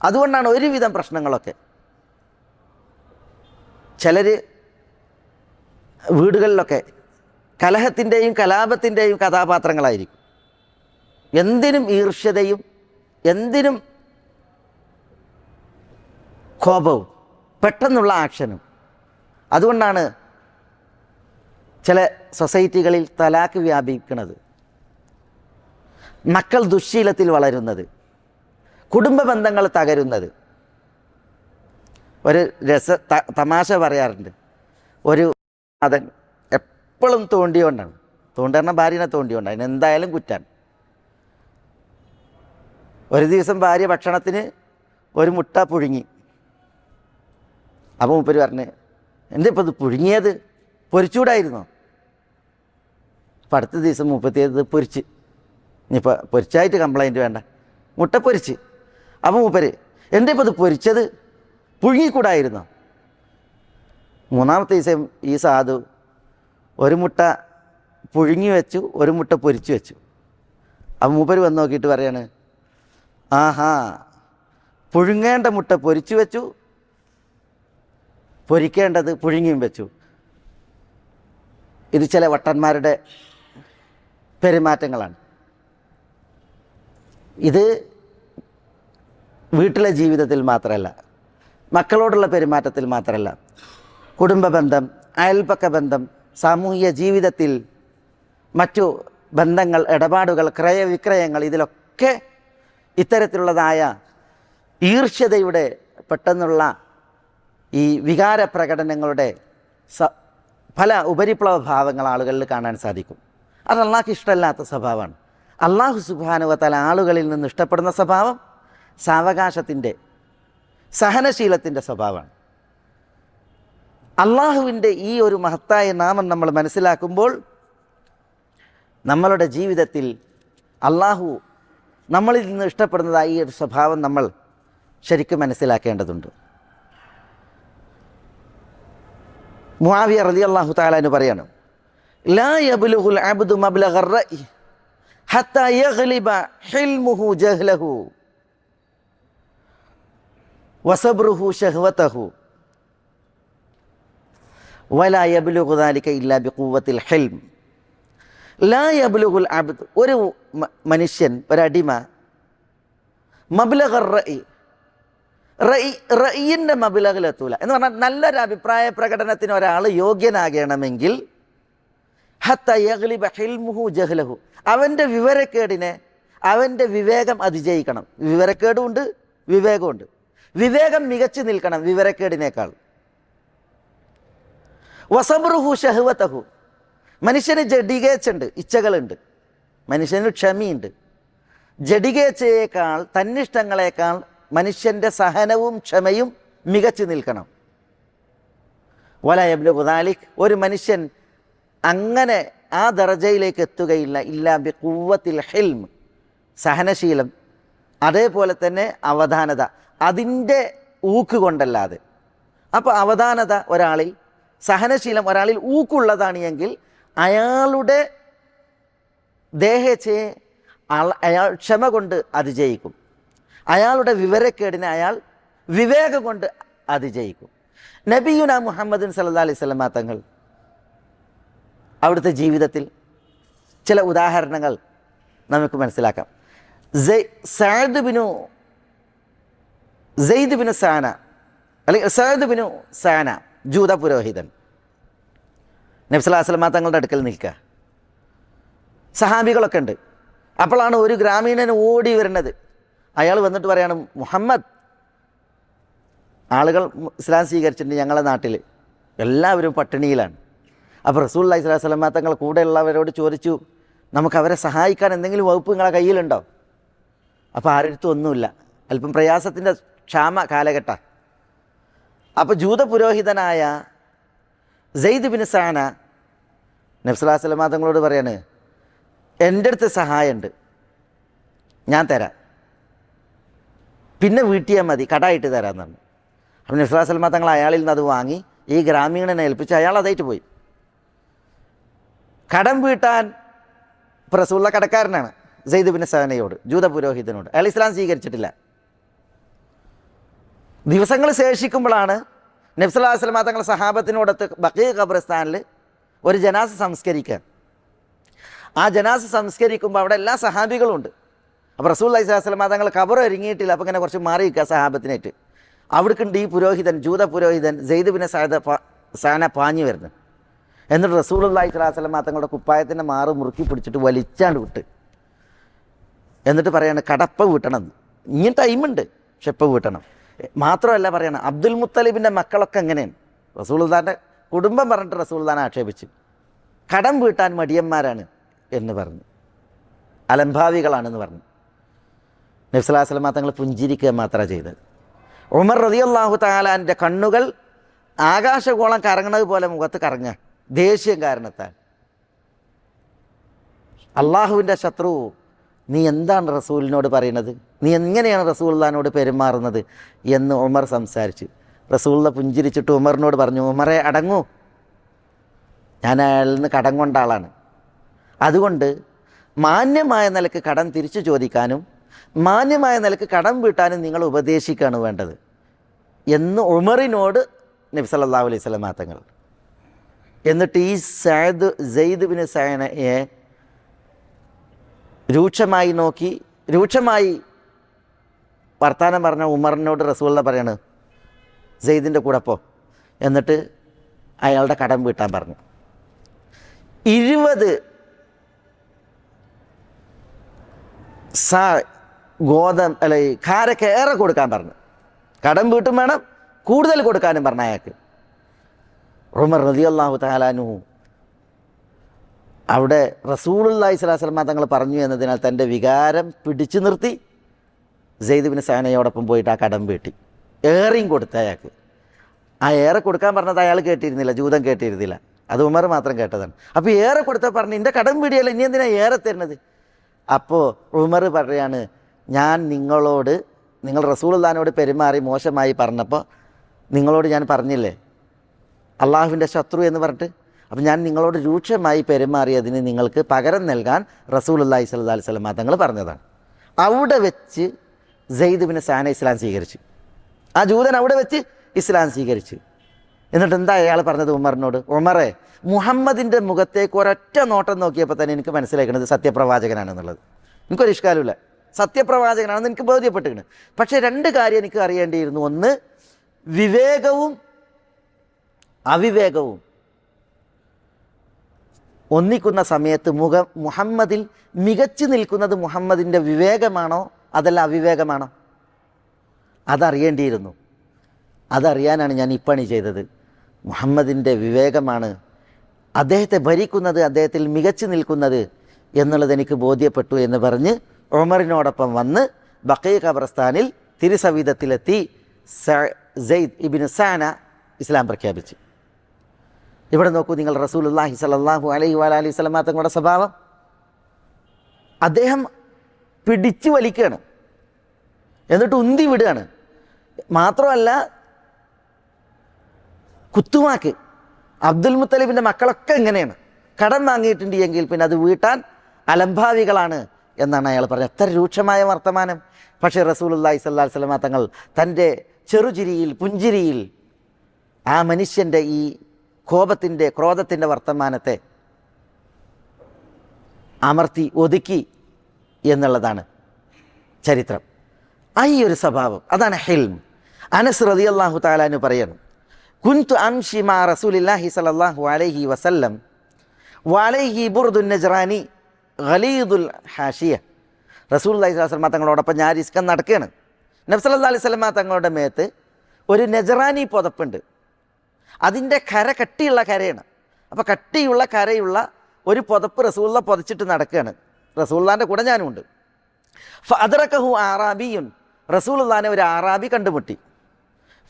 അതുകൊണ്ടാണ് ഒരുവിധം പ്രശ്നങ്ങളൊക്കെ. ചിലർ വീടുകളിലൊക്കെ കലഹത്തിൻ്റെയും കലാപത്തിൻ്റെയും കഥാപാത്രങ്ങളായിരിക്കും. എന്തിനും ഈർഷ്യതയും എന്തിനും കോപവും പെട്ടെന്നുള്ള ആക്ഷനും. അതുകൊണ്ടാണ് ചില സൊസൈറ്റികളിൽ തലാക്ക് വ്യാപിക്കുന്നത്, മക്കൾ ദുശ്ശീലത്തിൽ വളരുന്നത്, കുടുംബ ബന്ധങ്ങൾ തകരുന്നത്. ഒരു തമാശ പറയാറുണ്ട്. ഒരു അതൻ എപ്പോഴും തോണ്ടിയോണ്ടാണ്. തോണ്ടറിന ഭാര്യനെ തോണ്ടിയോണ്ട് അതിനെന്തായാലും കുറ്റാണ്. ഒരു ദിവസം ഭാര്യ ഭക്ഷണത്തിന് ഒരു മുട്ട പുഴുങ്ങി. അപ്പോൾ മൂപ്പര് പറഞ്ഞ്, എന്താ ഇപ്പോൾ ഇത് പുഴുങ്ങിയത്, പൊരിച്ചൂടായിരുന്നോ? അപ്പം അടുത്ത ദിവസം മൂപ്പത്തിയത് പൊരിച്ച്. ഇനിയിപ്പോൾ പൊരിച്ചായിട്ട് കംപ്ലൈൻറ്റ് വേണ്ട, മുട്ട പൊരിച്ച്. അപ്പോൾ മൂപ്പര്, എന്താ ഇപ്പോൾ ഇത് പൊരിച്ചത്, പുഴുങ്ങിക്കൂടായിരുന്നോ? മൂന്നാമത്തെ ദിവസം ഈ സാധു ഒരു മുട്ട പുഴുങ്ങി വെച്ചു, ഒരു മുട്ട പൊരിച്ചു വെച്ചു. അപ്പം മൂപ്പര് വന്ന് നോക്കിയിട്ട് പറയാണ്, ആഹാ, പുഴുങ്ങേണ്ട മുട്ട പൊരിച്ചു വെച്ചു, പൊരിക്കേണ്ടത് പുഴുങ്ങിയും വെച്ചു. ഇത് ചില വട്ടന്മാരുടെ പെരുമാറ്റങ്ങളാണ്. ഇത് വീട്ടിലെ ജീവിതത്തിൽ മാത്രമല്ല, മക്കളോടുള്ള പെരുമാറ്റത്തിൽ മാത്രമല്ല, കുടുംബ ബന്ധം, അയൽപക്ക ബന്ധം, സാമൂഹിക ജീവിതത്തിൽ മറ്റു ബന്ധങ്ങൾ, ഇടപാടുകൾ, ക്രയവിക്രയങ്ങൾ, ഇതിലൊക്കെ ഇത്തരത്തിലുള്ളതായ ഈർഷ്യതയുടെ പെട്ടെന്നുള്ള ഈ വികാര പ്രകടനങ്ങളുടെ പല ഉപരിപ്ലവ ഭാവങ്ങൾ ആളുകളിൽ കാണാൻ സാധിക്കും. അത് അള്ളാഹ്ക്ക് ഇഷ്ടമല്ലാത്ത സ്വഭാവമാണ്. അള്ളാഹു സുബ്ഹാനഹു വ തആല ആളുകളിൽ നിന്ന് ഇഷ്ടപ്പെടുന്ന സ്വഭാവം സാവകാശത്തിൻ്റെ, സഹനശീലത്തിൻ്റെ സ്വഭാവമാണ്. അള്ളാഹുവിൻ്റെ ഈ ഒരു മഹത്തായ നാമം നമ്മൾ മനസ്സിലാക്കുമ്പോൾ നമ്മളുടെ ജീവിതത്തിൽ അള്ളാഹു നമ്മളിൽ നിന്ന് ഇഷ്ടപ്പെടുന്നതായി ഈ ഒരു സ്വഭാവം നമ്മൾ ശരിക്കും മനസ്സിലാക്കേണ്ടതുണ്ട്. മുആവിയ റളിയല്ലാഹു തആല അൻഹു പറയാണ്, ലാ യബ്ലുഗുൽ അബ്ദു മബ്ലഗർ റഅയ് ഹത്താ യഗ്ലിബ ഹിൽമുഹു ജഹ്ലഹു വസബ്റുഹു ശഹ്വതഹു വലാ യബ്ലുഗു ദാലിക ഇല്ലാ ബിഖുവ്വത്തിൽ ഹിൽം. ലാ യബ്ലുഗുൽ അബ്ദ്, ഒരു മനുഷ്യൻ, ഒരടിമ, മബ്ലഗർ റഅയ്, റഈൻ്റെ മബ്ലഗിലെത്തൂല എന്ന് പറഞ്ഞാൽ നല്ലൊരു അഭിപ്രായ പ്രകടനത്തിന് ഒരാൾ യോഗ്യനാകണമെങ്കിൽ ഹത്ത യഗ്ലിബ ഹിൽമുഹു ജഹ്ലഹു, അവൻ്റെ വിവരക്കേടിനെ അവൻ്റെ വിവേകം അതിജയിക്കണം. വിവരക്കേടുമുണ്ട്, വിവേകമുണ്ട്. വിവേകം മികച്ചു നിൽക്കണം വിവരക്കേടിനേക്കാൾ. വസബ്റുഹു ശഹ്വതഹു, മനുഷ്യന് ജഡികേച്ചുണ്ട്, ഇച്ഛകളുണ്ട്, മനുഷ്യന് ക്ഷമയുണ്ട്. ജഡികേച്ഛയേക്കാൾ, തന്നിഷ്ടങ്ങളെക്കാൾ മനുഷ്യൻ്റെ സഹനവും ക്ഷമയും മികച്ചു നിൽക്കണം. വലാ യബ്ലുഗു ദാലിക്, ഒരു മനുഷ്യൻ അങ്ങനെ ആ ദർജയിലേക്ക് എത്തുകയില്ല ഇല്ലാ ബിഖുവ്വത്തിൽ ഹിൽം, സഹനശീലം, അതേപോലെ തന്നെ അവധാനത, അതിൻ്റെ ഊക്ക് കൊണ്ടല്ലാതെ. അപ്പോൾ അവധാനത ഒരാളിൽ, സഹനശീലം ഒരാളിൽ ഊക്കുള്ളതാണ് എങ്കിൽ അയാളുടെ ദേഹേച്ഛയെ അയാൾ ക്ഷമ കൊണ്ട് അതിജയിക്കും. അയാളുടെ വിവരക്കേടിനെ അയാൾ വിവേകം കൊണ്ട് അതിജയിക്കും. നബിയുന മുഹമ്മദ് സല്ലല്ലാഹു അലൈഹി വസല്ലം തങ്ങൾ അവിടുത്തെ ജീവിതത്തിൽ ചില ഉദാഹരണങ്ങൾ നമുക്ക് മനസ്സിലാക്കാം. സെയ്ദ് ബിനു സാന, അല്ലെങ്കിൽ സഅദ് ബിനു സാന, ജൂത പുരോഹിതൻ, നബി സല്ലല്ലാഹു അലൈഹി വസല്ലം തങ്ങളുടെ അടുക്കൽ നിൽക്കുക. സഹാബികളൊക്കെ ഉണ്ട്. അപ്പോഴാണ് ഒരു ഗ്രാമീണൻ ഓടി വരുന്നത്. അയാൾ വന്നിട്ട് പറയാണ്, മുഹമ്മദ്, ആളുകൾ ഇസ്ലാം സ്വീകരിച്ചിട്ടുണ്ട് ഞങ്ങളുടെ നാട്ടിൽ, എല്ലാവരും പട്ടിണിയിലാണ്. അപ്പോൾ റസൂലുള്ളാഹി സ്വല്ലല്ലാഹു അലൈഹി വസല്ലം തങ്ങൾ കൂടെയുള്ളവരോട് ചോദിച്ചു, നമുക്ക് അവരെ സഹായിക്കാൻ എന്തെങ്കിലും വകുപ്പ് നിങ്ങളുടെ കയ്യിലുണ്ടോ? അപ്പോൾ ആരെടുത്തും ഒന്നുമില്ല, അല്പം പ്രയാസത്തിൻ്റെ ക്ഷാമ കാലഘട്ട. അപ്പോൾ ജൂത പുരോഹിതനായ സെയ്ദ് ബിൻ സാന നബി സല്ലല്ലാഹു അലൈഹി വസല്ലം തങ്ങളോട് പറയാണ്, എൻ്റെ അടുത്ത് സഹായമുണ്ട്, ഞാൻ തരാം, പിന്നെ വീട്ടിയാൽ മതി, കടായിട്ട് തരാമെന്ന് പറഞ്ഞു. അപ്പോൾ നബി സല്ലല്ലാഹു അലൈഹി വസല്ലം തങ്ങൾ അയാളിൽ നിന്ന് അത് വാങ്ങി ഈ ഗ്രാമീണനെ ഏൽപ്പിച്ച് അയാൾ അതായിട്ട് പോയി. കടം വീട്ടാൻ റസൂലുള്ള കടക്കാരനാണ് സെയ്ദ് ബിൻ സാനയോട്, ജൂത പുരോഹിതനോട്. അയാൾ ഇസ്ലാം സ്വീകരിച്ചിട്ടില്ല. ദിവസങ്ങൾ ശേഷിക്കുമ്പോഴാണ് നബി സല്ലല്ലാഹു അലൈഹി വസല്ലം തങ്ങൾ സഹാബത്തിനോടൊത്ത് ബഖീ ഖബർസ്ഥാനിൽ ഒരു ജനാസ സംസ്കരിക്കാൻ. ആ ജനാസ സംസ്കരിക്കുമ്പോൾ അവിടെ എല്ലാ സഹാബികളും ഉണ്ട്. അപ്പോൾ റസൂലുള്ളാഹി സ്വല്ലല്ലാഹു അലൈഹി വസല്ലം തങ്ങൾ ഖബർ ഒരുങ്ങിയിട്ടില്ല. അപ്പോൾ ഇങ്ങനെ കുറച്ച് മാറി നിൽക്കുക സഹാബത്തിനായിട്ട്. അവിടേക്കുണ്ട് ഈ പുരോഹിതൻ, ജൂത പുരോഹിതൻ സെയ്ദ് ബിൻ സാന പാഞ്ഞു വരുന്നു. എന്നിട്ട് റസൂലുള്ളാഹി സ്വല്ലല്ലാഹു അലൈഹി വസല്ലം തങ്ങളുടെ കുപ്പായത്തിൻ്റെ മാറ് മുറുക്കി പിടിച്ചിട്ട് വലിച്ചാണ്ട് വിട്ട്. എന്നിട്ട് പറയാണ്, കടപ്പ വീട്ടണം, ഇനി ടൈമുണ്ട്, പക്ഷെ ഇപ്പം വീട്ടണം. മാത്രമല്ല പറയണം, അബ്ദുൽ മുത്തലിബിൻ്റെ മക്കളൊക്കെ എങ്ങനെയാണ്, റസൂലുള്ളാഹിൻ്റെ കുടുംബം പറഞ്ഞിട്ട് റസൂലുള്ളാഹിനെ ആക്ഷേപിച്ചു. കടം വീട്ടാൻ മടിയന്മാരാണ് എന്ന് പറഞ്ഞു, അലംഭാവികളാണെന്ന് പറഞ്ഞു. നബി സല്ലല്ലാഹു അലൈഹി വസല്ലം തങ്ങൾ പുഞ്ചിരിക്കുക മാത്രമാണ് ചെയ്തത്. ഉമർ റളിയല്ലാഹു തആലാന്റെ കണ്ണുകൾ ആകാശഗോളം കറങ്ങണത് പോലെ മുഖത്ത് കറങ്ങുക, ദേഷ്യം കാരണത്താൽ. അള്ളാഹുവിൻ്റെ ശത്രു, നീ എന്താണ് റസൂലിനോട് പറയുന്നത്, നീ എങ്ങനെയാണ് റസൂലുള്ളാഹിനോട് പെരുമാറുന്നത് എന്ന് ഉമർ സംസാരിച്ചു. റസൂലുള്ള പുഞ്ചിരിച്ചിട്ട് ഉമറിനോട് പറഞ്ഞു, ഉമറെ അടങ്ങൂ, ഞാൻ അയാളിൽ നിന്ന് കടം കൊണ്ട ആളാണ്. അതുകൊണ്ട് മാന്യമായ നിലക്ക് കടം തിരിച്ചു ചോദിക്കാനും മാന്യമായ നിലക്ക് കടം വീട്ടാനും നിങ്ങൾ ഉപദേശിക്കുകയാണ് വേണ്ടത് എന്ന് ഉമറിനോട് നബി സല്ലല്ലാഹു അലൈഹി വസല്ലം തങ്ങൾ. എന്നിട്ട് ഈ സെയ്ദ് ബിൻ സഅനയെ രൂക്ഷമായി നോക്കി, രൂക്ഷമായി വർത്താനം പറഞ്ഞ ഉമറിനോട് റസൂലുള്ള പറയാണ്, സെയ്ദിൻ്റെ കൂടെ പോ, എന്നിട്ട് അയാളുടെ കടം വീട്ടാൻ പറഞ്ഞു. 20 ഖാരക്ക് ഏറെ കൊടുക്കാൻ പറഞ്ഞു. കടം വീട്ടും വേണം, കൂടുതൽ കൊടുക്കാനും പറഞ്ഞ അയാൾക്ക്. ഉമർ റളിയല്ലാഹു തആല അൻഹു അവിടെ റസൂലുള്ളാഹി സ്വല്ലല്ലാഹു അലൈഹി വസല്ലം തങ്ങൾ പറഞ്ഞു എന്നതിനാൽ തൻ്റെ വികാരം പിടിച്ചു നിർത്തി സെയ്ദ് ബിൻ സഅനയോടൊപ്പം പോയിട്ട് ആ കടം വീട്ടി. ഏറെയും കൊടുത്ത അയാൾക്ക്. ആ ഏറെ കൊടുക്കാൻ പറഞ്ഞത് അയാൾ കേട്ടിരുന്നില്ല, ജൂതൻ കേട്ടിരുന്നില്ല, അത് ഉമർ മാത്രം കേട്ടതാണ്. അപ്പോൾ ഏറെ കൊടുത്താൽ പറഞ്ഞു, എൻ്റെ കടം വീടിയല്ല, ഇനി എന്തിനാണ് ഏറെ തരുന്നത്? അപ്പോൾ ഉമർ പറയാണ്, ഞാൻ നിങ്ങളോട്, നിങ്ങൾ റസൂലുള്ളാഹിനോട് പെരുമാറി മോശമായി പറഞ്ഞപ്പോൾ നിങ്ങളോട് ഞാൻ പറഞ്ഞില്ലേ അള്ളാഹുവിൻ്റെ ശത്രു എന്ന് പറഞ്ഞിട്ട്, അപ്പം ഞാൻ നിങ്ങളോട് രൂക്ഷമായി പെരുമാറിയതിന് നിങ്ങൾക്ക് പകരം നൽകാൻ റസൂലുള്ളാഹി സ്വല്ലല്ലാഹു അലൈഹി വസല്ലം തങ്ങൾ പറഞ്ഞതാണ്. അവിടെ വെച്ച് സെയ്ദ് ബിൻ സഅന ഇസ്ലാം സ്വീകരിച്ചു. ആ ജൂതൻ അവിടെ വെച്ച് ഇസ്ലാം സ്വീകരിച്ചു. എന്നിട്ട് എന്താ അയാൾ പറഞ്ഞത് ഉമറിനോട്? ഉമറെ, മുഹമ്മദിൻ്റെ മുഖത്തേക്ക് ഒരൊറ്റ നോട്ടം നോക്കിയപ്പോൾ തന്നെ എനിക്ക് മനസ്സിലാക്കുന്നത് സത്യപ്രവാചകനാണെന്നുള്ളത്. എനിക്കൊരു ഇഷ്കാലുമില്ല, സത്യപ്രവാചകനാണെന്ന് എനിക്ക് ബോധ്യപ്പെട്ടിരുന്നു. പക്ഷേ 2 കാര്യം എനിക്ക് അറിയേണ്ടിയിരുന്നു. ഒന്ന്, വിവേകവും അവിവേകവും ഒന്നിക്കുന്ന സമയത്ത് മുഹമ്മദിൽ മികച്ചു നിൽക്കുന്നത് മുഹമ്മദിൻ്റെ വിവേകമാണോ അതല്ല അവിവേകമാണോ? അതറിയേണ്ടിയിരുന്നു. അതറിയാനാണ് ഞാൻ ഈ പണി ചെയ്തത്. മുഹമ്മദിൻ്റെ വിവേകമാണ് അദ്ദേഹത്തെ ഭരിക്കുന്നത്, അദ്ദേഹത്തിൽ മികച്ചു നിൽക്കുന്നത് എന്നുള്ളത് എനിക്ക് ബോധ്യപ്പെട്ടു എന്ന് പറഞ്ഞ് ഉമറിനോടൊപ്പം വന്ന് ബഖീ ഖബർസ്ഥാനിൽ തിരുസവിധത്തിലെത്തി സെയ്ദ് ഇബ്നു സഅന ഇസ്ലാം പ്രഖ്യാപിച്ചു. ഇവിടെ നോക്കൂ നിങ്ങൾ, റസൂലുള്ളാഹി സ്വല്ലല്ലാഹു അലൈഹി വസല്ലം തങ്ങളുടെ സ്വഭാവം. അദ്ദേഹം പിടിച്ചു വലിക്കുകയാണ്, എന്നിട്ട് ഉന്തി വിടുകയാണ്. മാത്രമല്ല, കുത്തുവാക്ക്. അബ്ദുൽ മുത്തലിബിൻ്റെ മക്കളൊക്കെ ഇങ്ങനെയാണ്, കടം വാങ്ങിയിട്ടുണ്ട് എങ്കിൽ പിന്നെ അത് വീട്ടാൻ അലംഭാവികളാണ് എന്നാണ് അയാൾ പറഞ്ഞത്. എത്ര രൂക്ഷമായ വർത്തമാനം! പക്ഷേ റസൂലുള്ളാഹി സ്വല്ലല്ലാഹു അലൈഹി വസല്ലം തങ്ങൾ തൻ്റെ ചെറുചിരിയിൽ, പുഞ്ചിരിയിൽ ആ മനുഷ്യൻ്റെ ഈ ക്രോധത്തിൻ്റെ വർത്തമാനത്തെ അമർത്തി ഒതുക്കി എന്നുള്ളതാണ് ചരിത്രം. ഈ ഒരു സ്വഭാവം, അതാണ് ഹിൽം. അനസ് റളിയല്ലാഹു തആല അൻഹു പറയുന്നു, കുൻതു അംശി മാ റസൂലില്ലാഹി സ്വല്ലല്ലാഹു അലൈഹി വസല്ലം വഅലൈഹി ബുർദുൻ നജ്റാനി ഖലീദുൽ ഹാഷിയ. റസൂലുള്ളാഹി സ്വല്ലല്ലാഹു അലൈഹി വസല്ലം തങ്ങളോടൊപ്പം ഞാൻ റിസ്ക് നടക്കുകയാണ്. നബി സല്ലല്ലാഹു അലൈഹി വസല്ലം തങ്ങളുടെ മേത്ത് ഒരു നജ്റാനി പുതപ്പുണ്ട്. അതിൻ്റെ കര കട്ടിയുള്ള കരയാണ്. അപ്പോൾ കട്ടിയുള്ള കരയുള്ള ഒരു പുതപ്പ് റസൂലുള്ള പുതച്ചിട്ട് നടക്കുകയാണ്. റസൂലുള്ളാഹിൻ്റെ കൂടെ ഞാനുമുണ്ട്. ഫഅദ്റകഹു ആറാബിയുൻ, റസൂലുള്ളാഹിനെ ഒരു ആറാബി കണ്ടുമുട്ടി.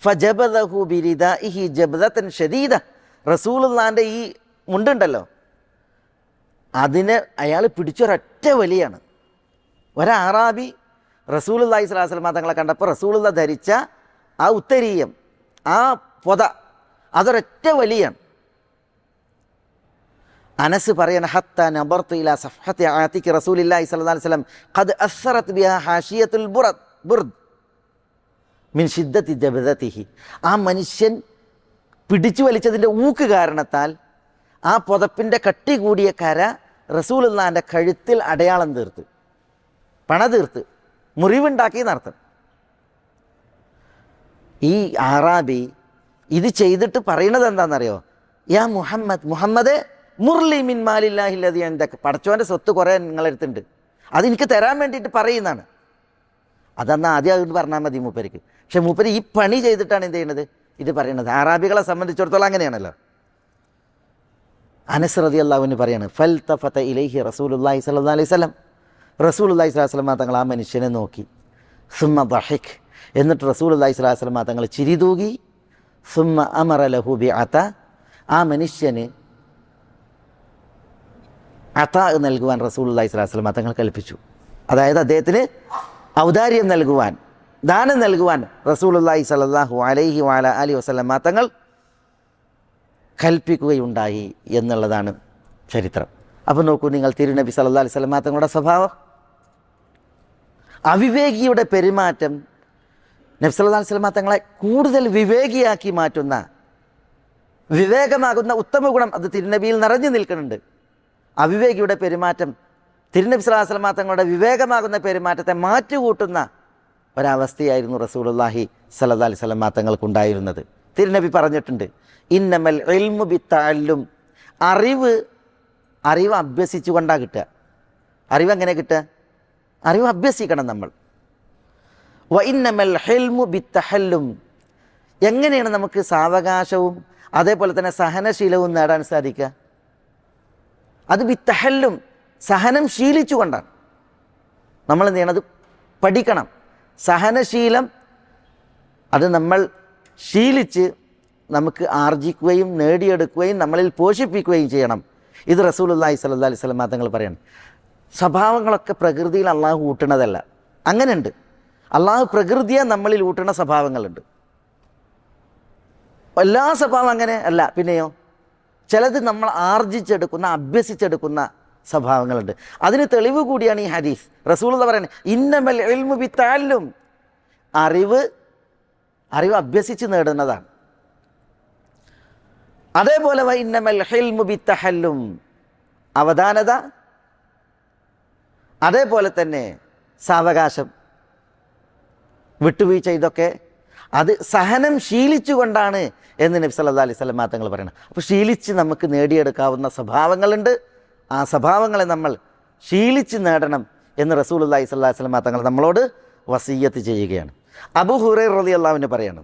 ഫജബദഹു ബിരിദാഇഹി ജബ്ദതൻ ഷദീദ, റസൂലുള്ളാഹിൻ്റെ ഈ മുണ്ടുണ്ടല്ലോ അതിന് അയാൾ പിടിച്ചൊരൊറ്റ വലിയാണ്. ഒരാറാബി റസൂലുള്ളാഹി സ്വല്ലല്ലാഹു അലൈഹി വസല്ലം തങ്ങളെ കണ്ടപ്പോൾ റസൂലുള്ള ധരിച്ച ആ ഉത്തരീയം, ആ പൊത, അതൊരൊറ്റ വലിയാണ്. അനസ് പറയണ, ഹത്ത നബർതു ഇലാ സഫഹത്തി ആതികി റസൂലില്ലാഹി സ്വല്ലല്ലാഹു അലൈഹി വസല്ലം ഖദ് അസ്റത് ബിഹാ ഹാഷിയത്തുൽ ബുർദ് മിൻ ശിദ്ദത്തി ജബദതിഹി. ആ മനുഷ്യൻ പിടിച്ചു വലിച്ചതിൻ്റെ ഊക്ക് കാരണത്താൽ ആ പുതപ്പിൻ്റെ കട്ടി കൂടിയ കര റസൂലുള്ളാഹിൻ്റെ കഴുത്തിൽ അടയാളം തീർത്ത്, പണ തീർത്ത്, മുറിവുണ്ടാക്കി നടത്തും. ഈ ആറാബി ഇത് ചെയ്തിട്ട് പറയുന്നത് എന്താണെന്നറിയോ? യാ മുഹമ്മദ് മുർലി മിൻ മാലില്ലാഹില്ലദി ഇൻദക, പടച്ചോൻ്റെ സ്വത്ത് കുറേ നിങ്ങളെടുത്തുണ്ട്, അതെനിക്ക് തരാൻ വേണ്ടിയിട്ട് പറയുന്നതാണ്. അതെന്നാൽ ആദ്യം അതുകൊണ്ട് പറഞ്ഞാൽ മതി മൂപ്പർക്ക്. പക്ഷെ മൂപ്പര് ഈ പണി ചെയ്തിട്ടാണ് എന്ത് ചെയ്യുന്നത്, ഇത് പറയുന്നത്. അറാബികളെ സംബന്ധിച്ചിടത്തോളം അങ്ങനെയാണല്ലോ. അനസ് റളിയല്ലാഹു അൻഹു പറയാണ്, ഫൽതഫത ഇലൈഹി റസൂലുള്ളാഹി സ്വല്ലല്ലാഹു അലൈഹി വസല്ലം, റസൂലുള്ളാഹി സ്വല്ലല്ലാഹു അലൈഹി വസല്ലം തങ്ങൾ ആ മനുഷ്യനെ നോക്കി. സുമ്മ ദഹിക്, എന്നിട്ട് റസൂലുള്ളാഹി സ്വല്ലല്ലാഹു അലൈഹി വസല്ലം തങ്ങൾ ചിരി തൂകി. സുമ്മ അമറ ലഹു ബിഅത, ആ മനുഷ്യന് അതാ നൽകുവാൻ റസൂലുള്ളാഹി സ്വല്ലല്ലാഹു അലൈഹി വസല്ലം തങ്ങൾ കൽപ്പിച്ചു. അതായത് അദ്ദേഹത്തിന് ഔദാര്യം നൽകുവാൻ, ദാനം നൽകുവാൻ റസൂലുള്ളാഹി സ്വല്ലല്ലാഹു അലൈഹി വഅലാ ആലിഹി വസല്ലം തങ്ങൾ കൽപ്പിക്കുകയുണ്ടായി എന്നുള്ളതാണ് ചരിത്രം. അപ്പോൾ നോക്കൂ നിങ്ങൾ, തിരുനബി സല്ലല്ലാഹു അലൈഹി വസല്ലം തങ്ങളുടെ സ്വഭാവം, അവിവേകിയുടെ പെരുമാറ്റം നബി സല്ലല്ലാഹു അലൈഹി വസല്ലം തങ്ങളെ കൂടുതൽ വിവേകിയാക്കി മാറ്റുന്ന, വിവേകമാകുന്ന ഉത്തമ ഗുണം അത് തിരുനബിയിൽ നിറഞ്ഞു നിൽക്കുന്നുണ്ട്. അവിവേകിയുടെ പെരുമാറ്റം തിരുനബി സല്ലല്ലാഹു അലൈഹി വസല്ലം തങ്ങളുടെ വിവേകമാകുന്ന പെരുമാറ്റത്തെ മാറ്റുകൂട്ടുന്ന ഒരവസ്ഥയായിരുന്നു റസൂലുള്ളാഹി സ്വല്ലല്ലാഹു അലൈഹി വസല്ലം തങ്ങൾക്കുണ്ടായിരുന്നത്. തിരുനബി പറഞ്ഞിട്ടുണ്ട്, ഇന്നമൽ ഇൽമു ബിത്തഅല്ലും, അറിവ് അഭ്യസിച്ചു കൊണ്ടാണ് കിട്ടുക. അറിവ് എങ്ങനെ കിട്ടുക? അറിവ് അഭ്യസിക്കണം നമ്മൾ. വ ഇന്നമൽ ഹിൽമു ബിത്തഹല്ലും, എങ്ങനെയാണ് നമുക്ക് സാവകാശവും അതേപോലെ തന്നെ സഹനശീലവും നേടാൻ സാധിക്കുക? അത് ബിത്തഹല്ലും, സഹനം ശീലിച്ചു കൊണ്ടാണ്. നമ്മൾ എന്ത് ചെയ്യണം? അത് പഠിക്കണം. സഹനശീലം അത് നമ്മൾ ശീലിച്ച് നമുക്ക് ആർജിക്കുകയും നേടിയെടുക്കുകയും നമ്മളിൽ പോഷിപ്പിക്കുകയും ചെയ്യണം. ഇത് റസൂലുള്ളാഹി സ്വല്ലല്ലാഹു അലൈഹി വസല്ലം തങ്ങൾ പറയണം. സ്വഭാവങ്ങളൊക്കെ പ്രകൃതിയിൽ അള്ളാഹു ഊട്ടുന്നതല്ല. അങ്ങനെയുണ്ട്, അള്ളാഹു പ്രകൃതിയെ നമ്മളിൽ ഊട്ടുന്ന സ്വഭാവങ്ങളുണ്ട്. എല്ലാ സ്വഭാവം അങ്ങനെ അല്ല. പിന്നെയോ ചിലത് നമ്മൾ ആർജിച്ചെടുക്കുന്ന, അഭ്യസിച്ചെടുക്കുന്ന സ്വഭാവങ്ങളുണ്ട്. അതിന് തെളിവ് കൂടിയാണ് ഈ ഹദീസ്. റസൂലുള്ളാഹി പറയുന്നത്, ഇന്നമൽ ഇൽമു ബിത്തഅല്ലും, അറിവ് അഭ്യസിച്ച് നേടുന്നതാണ്. അതേപോലെ വ ഇന്നമൽ ഹിൽമു ബിത്തഹല്ലും, അവധാനത, അതേപോലെ തന്നെ സാവകാശം, വിട്ടുവീഴ്ച, ഇതൊക്കെ അത് സഹനം ശീലിച്ചുകൊണ്ടാണ് എന്ന് നബി സല്ലല്ലാഹു അലൈഹി വസല്ലം തങ്ങൾ പറയുന്നത്. അപ്പോൾ ശീലിച്ച് നമുക്ക് നേടിയെടുക്കാവുന്ന സ്വഭാവങ്ങളുണ്ട്. ആ സ്വഭാവങ്ങളെ നമ്മൾ ശീലിച്ച് നേടണം എന്ന് റസൂലുള്ളാഹി സ്വല്ലല്ലാഹു അലൈഹി വസല്ലം തങ്ങൾ നമ്മളോട് വസിയ്യത്ത് ചെയ്യുകയാണ്. അബൂ ഹുറൈറ റളിയല്ലാഹു അൻഹു പറയാണ്,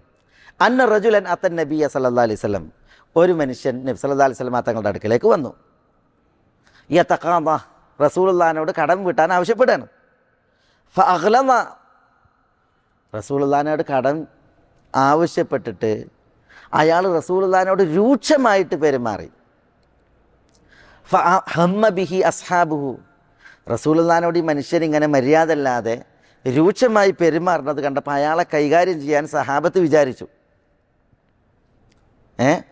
അന്ന റജുലൻ അത്തൻ നബിയ സല്ലല്ലാഹു അലൈഹി വസല്ലം, ഒരു മനുഷ്യൻ നബി സല്ലല്ലാഹു അലൈഹി വസല്ലം തങ്ങളുടെ അടുക്കലേക്ക് വന്നു. യതഖാദ, റസൂലുള്ളാഹിനോട് കടം വീട്ടാൻ ആവശ്യപ്പെടുകയാണ്. ഫഅഗ്ലമ, റസൂലുള്ളാഹിനോട് കടം ആവശ്യപ്പെട്ടിട്ട് അയാൾ റസൂലുള്ളാഹിനോട് രൂക്ഷമായിട്ട് പെരുമാറി. ഫഹമ്മ ബിഹി അസ്ഹാബുഹു, റസൂലുള്ളാഹിനോട് ഈ മനുഷ്യൻ ഇങ്ങനെ മര്യാദല്ലാതെ രൂക്ഷമായി പെരുമാറുന്നത് കണ്ടപ്പോൾ അയാളെ കൈകാര്യം ചെയ്യാൻ സഹാബത്ത് വിചാരിച്ചു.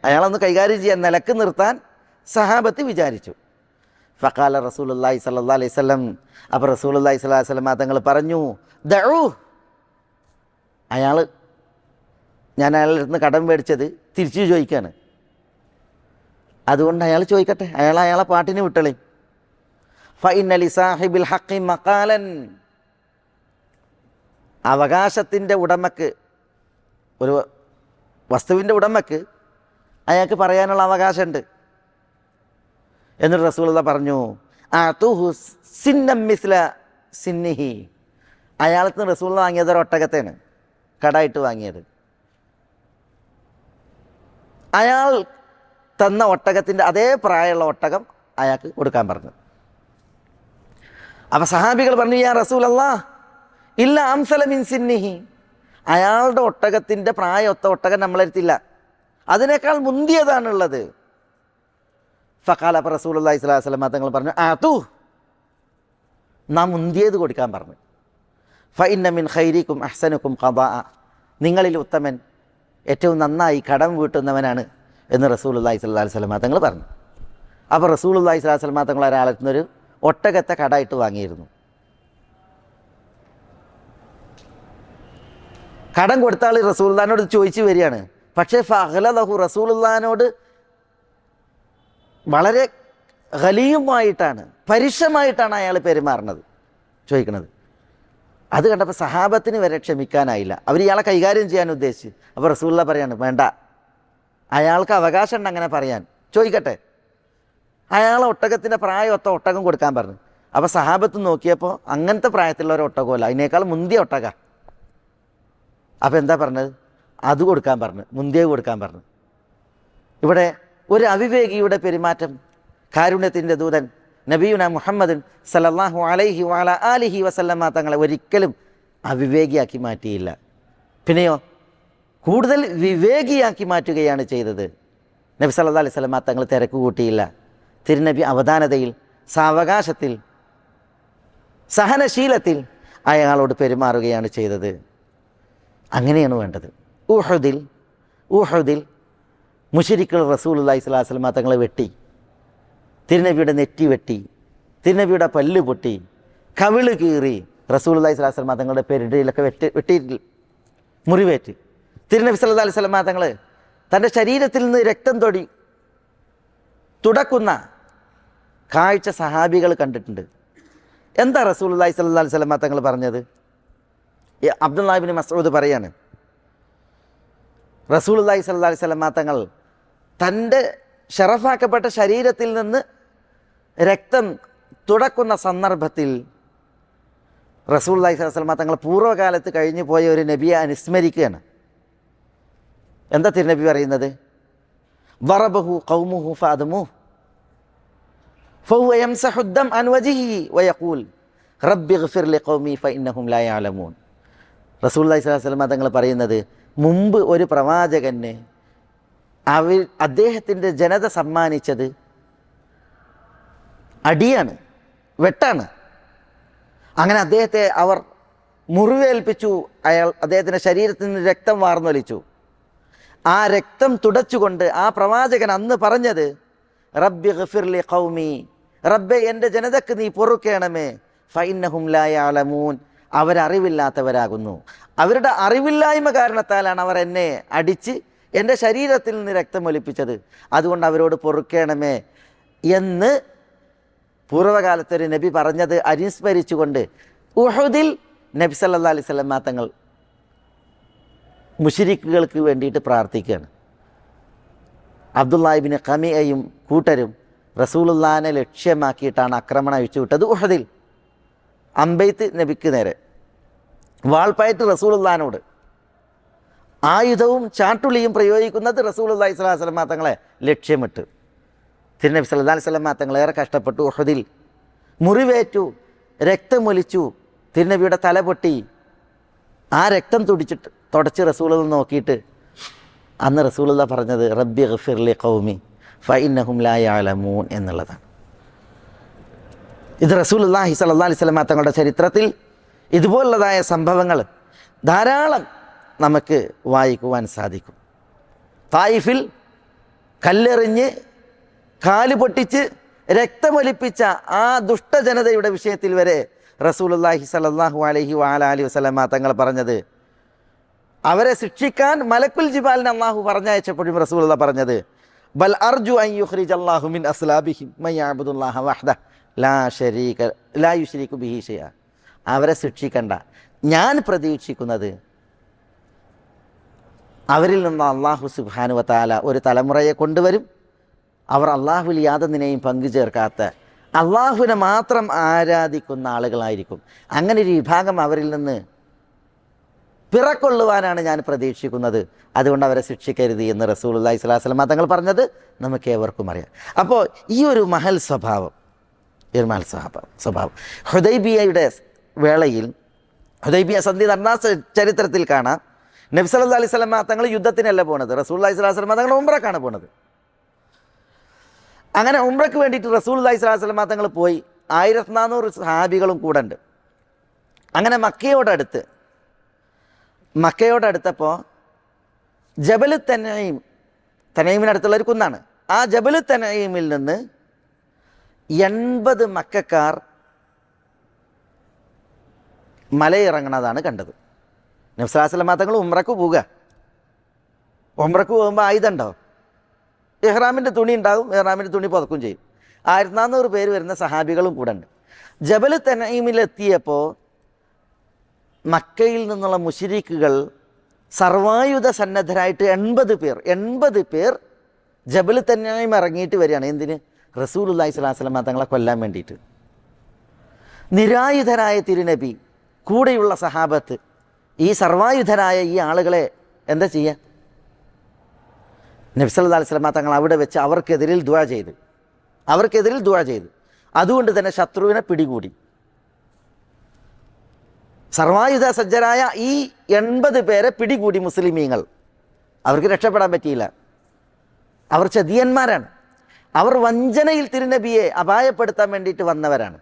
അയാളൊന്ന് കൈകാര്യം ചെയ്യാൻ, നിലക്ക് നിർത്താൻ സഹാബത്ത് വിചാരിച്ചു. ഫഖാല റസൂലുള്ളാഹി സ്വല്ലല്ലാഹു അലൈഹി വസല്ലം, അപ്പോൾ റസൂലുള്ളാഹി സ്വല്ലല്ലാഹു അലൈഹി വസല്ലം തങ്ങൾ പറഞ്ഞു, ദഊ, ഞാൻ അയാളുടെ അടുത്ത് കടം മേടിച്ചത് തിരിച്ചു ചോദിക്കുകയാണ്, അതുകൊണ്ട് അയാൾ ചോദിക്കട്ടെ, അയാളെ പാട്ടിന് വിട്ടളയും. ഫഇന്ന ലിസാഹിബിൽ ഹഖി മഖാലൻ, അവകാശത്തിൻ്റെ ഉടമക്ക്, ഒരു വസ്തുവിൻ്റെ ഉടമക്ക് അയാൾക്ക് പറയാനുള്ള അവകാശമുണ്ട്. എന്നിട്ട് റസൂലുള്ളാഹി പറഞ്ഞു, അഅതുഹു സിന്നം മിസ്ല സിന്നിഹി, അയാൾക്ക് റസൂലുള്ളാഹി വാങ്ങിയത് ഒരു ഒട്ടകത്തെയാണ്, കടായിട്ട് വാങ്ങിയത്. അയാൾ തന്ന ഒട്ടകത്തിൻ്റെ അതേ പ്രായമുള്ള ഒട്ടകം അയാൾക്ക് കൊടുക്കാൻ പറഞ്ഞു. അപ്പോൾ സഹാബികൾ പറഞ്ഞു, യാ റസൂലല്ലാഹ് ഇല്ല അംസല മിൻ സിന്നിഹി, അയാളുടെ ഒട്ടകത്തിൻ്റെ പ്രായമൊത്ത ഒട്ടകം നമ്മളെടുത്തില്ല, അതിനേക്കാൾ മുന്തിയതാണുള്ളത്. ഫഖാല, അപ്പോൾ റസൂലുള്ളാഹി സ്വല്ലല്ലാഹു അലൈഹി വസല്ലം തങ്ങൾ പറഞ്ഞു, അതു, നാം മുന്തിയത് കൊടുക്കാൻ പറഞ്ഞു. ഫഇന്ന മിൻ ഖൈരിക്കും അഹ്സനുക്കും ഖദാഅ, നിങ്ങളിൽ ഉത്തമൻ ഏറ്റവും നന്നായി കടം വീട്ടുന്നവനാണ് എന്ന് റസൂലുള്ളാഹി സ്വല്ലല്ലാഹു അലൈഹി വസല്ലം തങ്ങൾ പറഞ്ഞു. അപ്പോൾ റസൂലുള്ളാഹി സ്വല്ലല്ലാഹു അലൈഹി വസല്ലം തങ്ങൾ ഒരാളെത്തുന്നൊരു ഒട്ടകത്തെ കടായിട്ട് വാങ്ങിയിരുന്നു. കടം കൊടുത്ത ആൾ റസൂലുള്ളാഹിനോട് ചോദിച്ചു വരികയാണ്. പക്ഷേ ഫഅഗ്ലദഹു, റസൂലുള്ളാഹിനോട് വളരെ ഖലീയുമായിട്ടാണ്, പരുഷമായിട്ടാണ് അയാൾ പെരുമാറുന്നത്, ചോദിക്കുന്നത്. അത് കണ്ടപ്പോൾ സഹാബത്തിന് വരെ ക്ഷമിക്കാനായില്ല. അവർ ഇയാളെ കൈകാര്യം ചെയ്യാൻ ഉദ്ദേശിച്ചു. അപ്പോൾ റസൂലുള്ളാഹി പറയാണ്, വേണ്ട, അയാൾക്ക് അവകാശം ഉണ്ട് അങ്ങനെ പറയാൻ, ചോദിക്കട്ടെ. അയാളെ ഒട്ടകത്തിൻ്റെ പ്രായമൊത്ത ഒട്ടകം കൊടുക്കാൻ പറഞ്ഞു. അപ്പോൾ സഹാബത്ത് നോക്കിയപ്പോൾ അങ്ങനത്തെ പ്രായത്തിലുള്ള ഒരു ഒട്ടകമല്ല, അതിനേക്കാൾ മുന്തിയ ഒട്ടക. അപ്പോൾ എന്താ പറഞ്ഞത്? അത് കൊടുക്കാൻ പറഞ്ഞു, മുന്തിയ കൊടുക്കാൻ പറഞ്ഞു. ഇവിടെ ഒരു അവിവേകിയുടെ പെരുമാറ്റം കാരുണ്യത്തിൻ്റെ ദൂതൻ നബിയുന മുഹമ്മദ് സല്ലല്ലാഹു അലൈഹി വഅല ആലിഹി വസല്ലമ തങ്ങളെ ഒരിക്കലും അവിവേകിയാക്കി മാറ്റിയില്ല. പിന്നെയോ കൂടുതൽ വിവേകിയാക്കി മാറ്റുകയാണ് ചെയ്തത്. നബി സല്ലല്ലാഹു അലൈഹി വസല്ലമ തങ്ങൾ തിരക്ക് കൂട്ടിയില്ല. തിരുനബി അവധാനതയിൽ, സാവകാശത്തിൽ, സഹനശീലത്തിൽ അയാളോട് പെരുമാറുകയാണ് ചെയ്തത്. അങ്ങനെയാണ് വേണ്ടത്. ഊഹദിൽ മുശ്രിക്കുകൾ റസൂലുള്ളാഹി സ്വല്ലല്ലാഹു അലൈഹി വസല്ലമ തങ്ങളെ വെട്ടി, തിരുനബിയുടെ നെറ്റി വെട്ടി, തിരുനബിയുടെ പല്ല് പൊട്ടി, കവിള് കീറി, റസൂലുള്ളാഹി സ്വല്ലല്ലാഹു അലൈഹി വസല്ലമ തങ്ങളുടെ പെരുടയിലൊക്കെ വെട്ടിയിട്ട് മുറിവേറ്റ്. തിരുനബി സല്ലല്ലാഹു അലൈഹി വസല്ലമ തങ്ങൾ തൻ്റെ ശരീരത്തിൽ നിന്ന് രക്തം തുടക്കുന്ന കാഴ്ച സഹാബികൾ കണ്ടിട്ടുണ്ട്. എന്താ റസൂലുള്ളാഹി സ്വല്ലല്ലാഹു അലൈഹി വസല്ലമ തങ്ങൾ പറഞ്ഞത്? അബ്ദുല്ലാഹി ഇബ്നു മസ്ഊദ് പറയാണ്, റസൂലുള്ളാഹി സ്വല്ലല്ലാഹു അലൈഹി വസല്ലമ തങ്ങൾ തൻ്റെ ഷറഫാക്കപ്പെട്ട ശരീരത്തിൽ നിന്ന് രക്തം തുടക്കുന്ന സന്ദർഭത്തിൽ റസൂലുള്ളാഹി സ്വല്ലല്ലാഹു അലൈഹി വസല്ലമ തങ്ങൾ പൂർവ്വകാലത്ത് കഴിഞ്ഞു പോയ ഒരു നബിയെ അനുസ്മരിക്കുകയാണ്. എന്താ തിരുനബി പറയുന്നത്? വറബഹു ഖൗമുഹു ഫഅദമുഹു ഫഹുവ യംസഹു അദ്ദം അൻ വജ്ഹിഹി വയഖൂൽ റബ്ബി ഗ്ഫിർ ലിഖൗമി ഫഇന്നഹും ലാ യഅലമൂൻ. റസൂലുള്ളാഹി സ്വല്ലല്ലാഹു അലൈഹി വസല്ലമ തങ്ങൾ പറയുന്നത്, മുമ്പ് ഒരു പ്രവാചകന് അദ്ദേഹത്തിൻ്റെ ജനത സമ്മാനിച്ചത് അടിയാണ്, വെട്ടാണ്. അങ്ങനെ അദ്ദേഹത്തെ അവർ മുറിവേൽപ്പിച്ചു. അദ്ദേഹത്തിൻ്റെ ശരീരത്തിൽ നിന്ന് രക്തം വാർന്നൊലിച്ചു. ആ രക്തം തുടച്ചുകൊണ്ട് ആ പ്രവാചകൻ അന്ന് പറഞ്ഞത്, റബ്ബി ഗ്ഫിർ ലി ഖൗമി, റബ്ബെ എൻ്റെ ജനതക്ക് നീ പൊറുക്കേണമേ, ഫഇന്നഹും ലാ യഅലമൂൻ, അവരറിവില്ലാത്തവരാകുന്നു. അവരുടെ അറിവില്ലായ്മ കാരണത്താലാണ് അവർ എന്നെ അടിച്ച് എൻ്റെ ശരീരത്തിൽ നിന്ന് രക്തമൊലിപ്പിച്ചത്. അതുകൊണ്ട് അവരോട് പൊറുക്കേണമേ എന്ന് പൂർവ്വകാലത്തൊരു നബി പറഞ്ഞത് അനുസ്മരിച്ചുകൊണ്ട് ഉഹുദിൽ നബി സല്ലല്ലാഹു അലൈഹി വസല്ലമ തങ്ങൾ മുശ്രിക്കുകൾക്ക് വേണ്ടിയിട്ട് പ്രാർത്ഥിക്കുകയാണ്. അബ്ദുല്ലാഹി ഇബ്നു ഖമിഅയും കൂട്ടരും റസൂലുള്ളാഹിനെ ലക്ഷ്യമാക്കിയിട്ടാണ് ആക്രമണം അഴിച്ചുവിട്ടത്. ഉഹദിൽ അമ്പെയ്ത്ത് നബിക്ക് നേരെ വാൾപ്പായിട്ട് റസൂലുള്ളാഹിനോട് ആയുധവും ചാട്ടുളിയും പ്രയോഗിക്കുന്നത് റസൂലുള്ളാഹി സ്വല്ലല്ലാഹു അലൈഹി വസല്ലമ തങ്ങളെ ലക്ഷ്യമിട്ട്. തിരുനബി സല്ലല്ലാഹു അലൈഹി വസല്ലമ തങ്ങൾ ഏറെ കഷ്ടപ്പെട്ടു. ഉഹദിൽ മുറിവേറ്റു, രക്തമൊലിച്ചു, തിരുനബിയുടെ തല പൊട്ടി. ആ രക്തം തുടച്ച് റസൂലുള്ളാഹി നോക്കിയിട്ട് അന്ന് റസൂലുള്ളാഹി പറഞ്ഞത്, റബ്ബി ഗ്ഫിർ ലി ഖൗമി ഫഇന്നഹും ലാ യഅലമൂൻ എന്നുള്ളതാണ്. ഇത് റസൂലുള്ളാഹി സ്വല്ലല്ലാഹു അലൈഹി വസല്ലമ തങ്ങളുടെ ചരിത്രത്തിൽ ഇതുപോലുള്ളതായ സംഭവങ്ങൾ ധാരാളം നമുക്ക് വായിക്കുവാൻ സാധിക്കും. തായിഫിൽ കല്ലെറിഞ്ഞ് കാല് പൊട്ടിച്ച് രക്തമൊലിപ്പിച്ച ആ ദുഷ്ടജനതയുടെ വിഷയത്തിൽ വരെ റസൂലുള്ളാഹി സ്വല്ലല്ലാഹു അലൈഹി വഅലിഹി വസല്ലമ തങ്ങൾ പറഞ്ഞത്, അവരെ ശിക്ഷിക്കാൻ മലക്കുൽ ജിബാലിനെ അല്ലാഹു പറഞ്ഞയച്ചപ്പോഴും റസൂലുള്ളാഹി പറഞ്ഞത്, ബൽ അർജു അൻ യുഖ്രിജല്ലാഹു മിൻ അസ്ലാബിഹിം മൻ യഅബ്ദുല്ലാഹ വഹ്ദഹു ലാ യുശ്രികു ബിഹി ഷൈഅ. അവരെ ശിക്ഷിക്കണ്ട, ഞാൻ പ്രതീക്ഷിക്കുന്നത് അവരിൽ നിന്ന് അല്ലാഹു സുബ്ഹാനഹു വ തആല ഒരു തലമുറയെ കൊണ്ടുവരും. അവർ അല്ലാഹുവിൽ യാതൊന്നിനെയും പങ്കു ചേർക്കാത്ത, അള്ളാഹുവിനെ മാത്രം ആരാധിക്കുന്ന ആളുകളായിരിക്കും. അങ്ങനെ ഒരു വിഭാഗം അവരിൽ നിന്ന് പിറക്കൊള്ളുവാനാണ് ഞാൻ പ്രതീക്ഷിക്കുന്നത്. അതുകൊണ്ട് അവരെ ശിക്ഷിക്കരുത് എന്ന് റസൂലുള്ളാഹി സ്വല്ലല്ലാഹു അലൈഹി വസല്ലം തങ്ങൾ പറഞ്ഞത് നമുക്ക് ഏവർക്കും അറിയാം. അപ്പോൾ ഈ ഒരു മഹൽ സ്വഭാവം ഹുദൈബിയയുടെ വേളയിൽ, ഹുദൈബിയ സന്ധി നടന്ന ചരിത്രത്തിൽ കാണാം, നബി സല്ലല്ലാഹു അലൈഹി വസല്ലം തങ്ങൾ യുദ്ധത്തിനല്ല പോണത്, റസൂലുള്ളാഹി സ്വല്ലല്ലാഹു അലൈഹി വസല്ലം തങ്ങൾ ഉംറക്കാണ് പോണത്. അങ്ങനെ ഉംറയ്ക്ക് വേണ്ടിയിട്ട് റസൂലുള്ളാഹി സ്വല്ലല്ലാഹു അലൈഹി വസല്ലം തങ്ങൾ പോയി. 1400 സഹാബികളും കൂടെ ഉണ്ട്. അങ്ങനെ മക്കയോടടുത്തപ്പോൾ ജബൽ തനീമിനടുത്തുള്ള ഒരു കുന്നാണ്. ആ ജബൽ തനീമിൽ നിന്ന് 80 മക്കക്കാർ മലയിറങ്ങണതാണ് കണ്ടത്. നബി സല്ലല്ലാഹു അലൈഹി വസല്ലം തങ്ങൾ ഉംറയ്ക്ക് പോകുമ്പോൾ ആയുധം ഉണ്ടാവും, ഇഹ്റാമിൻ്റെ തുണി ഉണ്ടാകും, ഇഹ്റാമിൻ്റെ തുണി പുതക്കും ചെയ്യും. 1400 പേര് വരുന്ന സഹാബികളും കൂടെ ഉണ്ട്. ജബൽ തനീമിലെത്തിയപ്പോൾ മക്കയിൽ നിന്നുള്ള മുശ്രിക്കുകൾ സർവായുധ സന്നദ്ധരായിട്ട് 80 പേർ ജബൽ തനീം ഇറങ്ങിയിട്ട് വരികയാണ്. എന്തിന്? റസൂലുള്ളാഹി സ്വല്ലല്ലാഹു അലൈഹി വസല്ലം തങ്ങളെ കൊല്ലാൻ വേണ്ടിയിട്ട്. നിരായുധരായ തിരുനബി, കൂടെയുള്ള സഹാബത്ത്, ഈ സർവായുധരായ ഈ ആളുകളെ എന്താ ചെയ്യുക? നബി സല്ലല്ലാഹു അലൈഹി വസല്ലം തങ്ങൾ അവിടെ വെച്ച് അവർക്കെതിരിൽ ദുആ ചെയ്ത്, അവർക്കെതിരിൽ ദുആ ചെയ്തു. അതുകൊണ്ട് തന്നെ ശത്രുവിനെ പിടികൂടി. സർവായുധ സജ്ജരായ ഈ 80 പേരെ പിടികൂടി മുസ്ലിമീങ്ങൾ. അവർക്ക് രക്ഷപ്പെടാൻ പറ്റിയില്ല. അവർ ചതിയന്മാരാണ്. അവർ വഞ്ചനയിൽ തിരുനബിയെ അപായപ്പെടുത്താൻ വേണ്ടിയിട്ട് വന്നവരാണ്.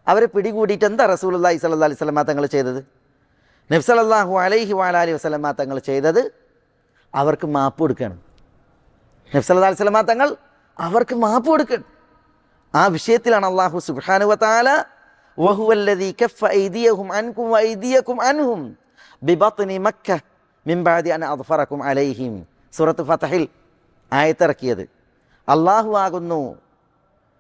അവരെ പിടികൂടിയിട്ട് എന്താ റസൂലുള്ളാഹി സ്വല്ലല്ലാഹി അലൈഹി വസല്ലമ തങ്ങൾ ചെയ്തത്? നബി സല്ലല്ലാഹു അലൈഹി വഅലിഹി വസല്ലമ തങ്ങൾ ചെയ്തത് അവർക്ക് മാപ്പ് കൊടുക്കുകയാണ്. നബി സല്ലല്ലാഹു അലൈഹി വസല്ലമ തങ്ങൾ അവർക്ക് മാപ്പ് കൊടുക്കുകയാണ്. ആ വിഷയത്തിലാണ് അല്ലാഹു സുബ്ഹാനഹു വ തആല വഹുവല്ലദീ കഫ്ഫ അയ്ദിയഹും അൻകും വഅയ്ദിയകും അൻഹും ബിബത്നി മക്ക മിൻ ബഅദി അൻ അദ്ഫറകും അലൈഹിം സൂറത്ത് ഫതഹിൽ ആയത്തിറക്കിയത്. അല്ലാഹു ആകുന്നു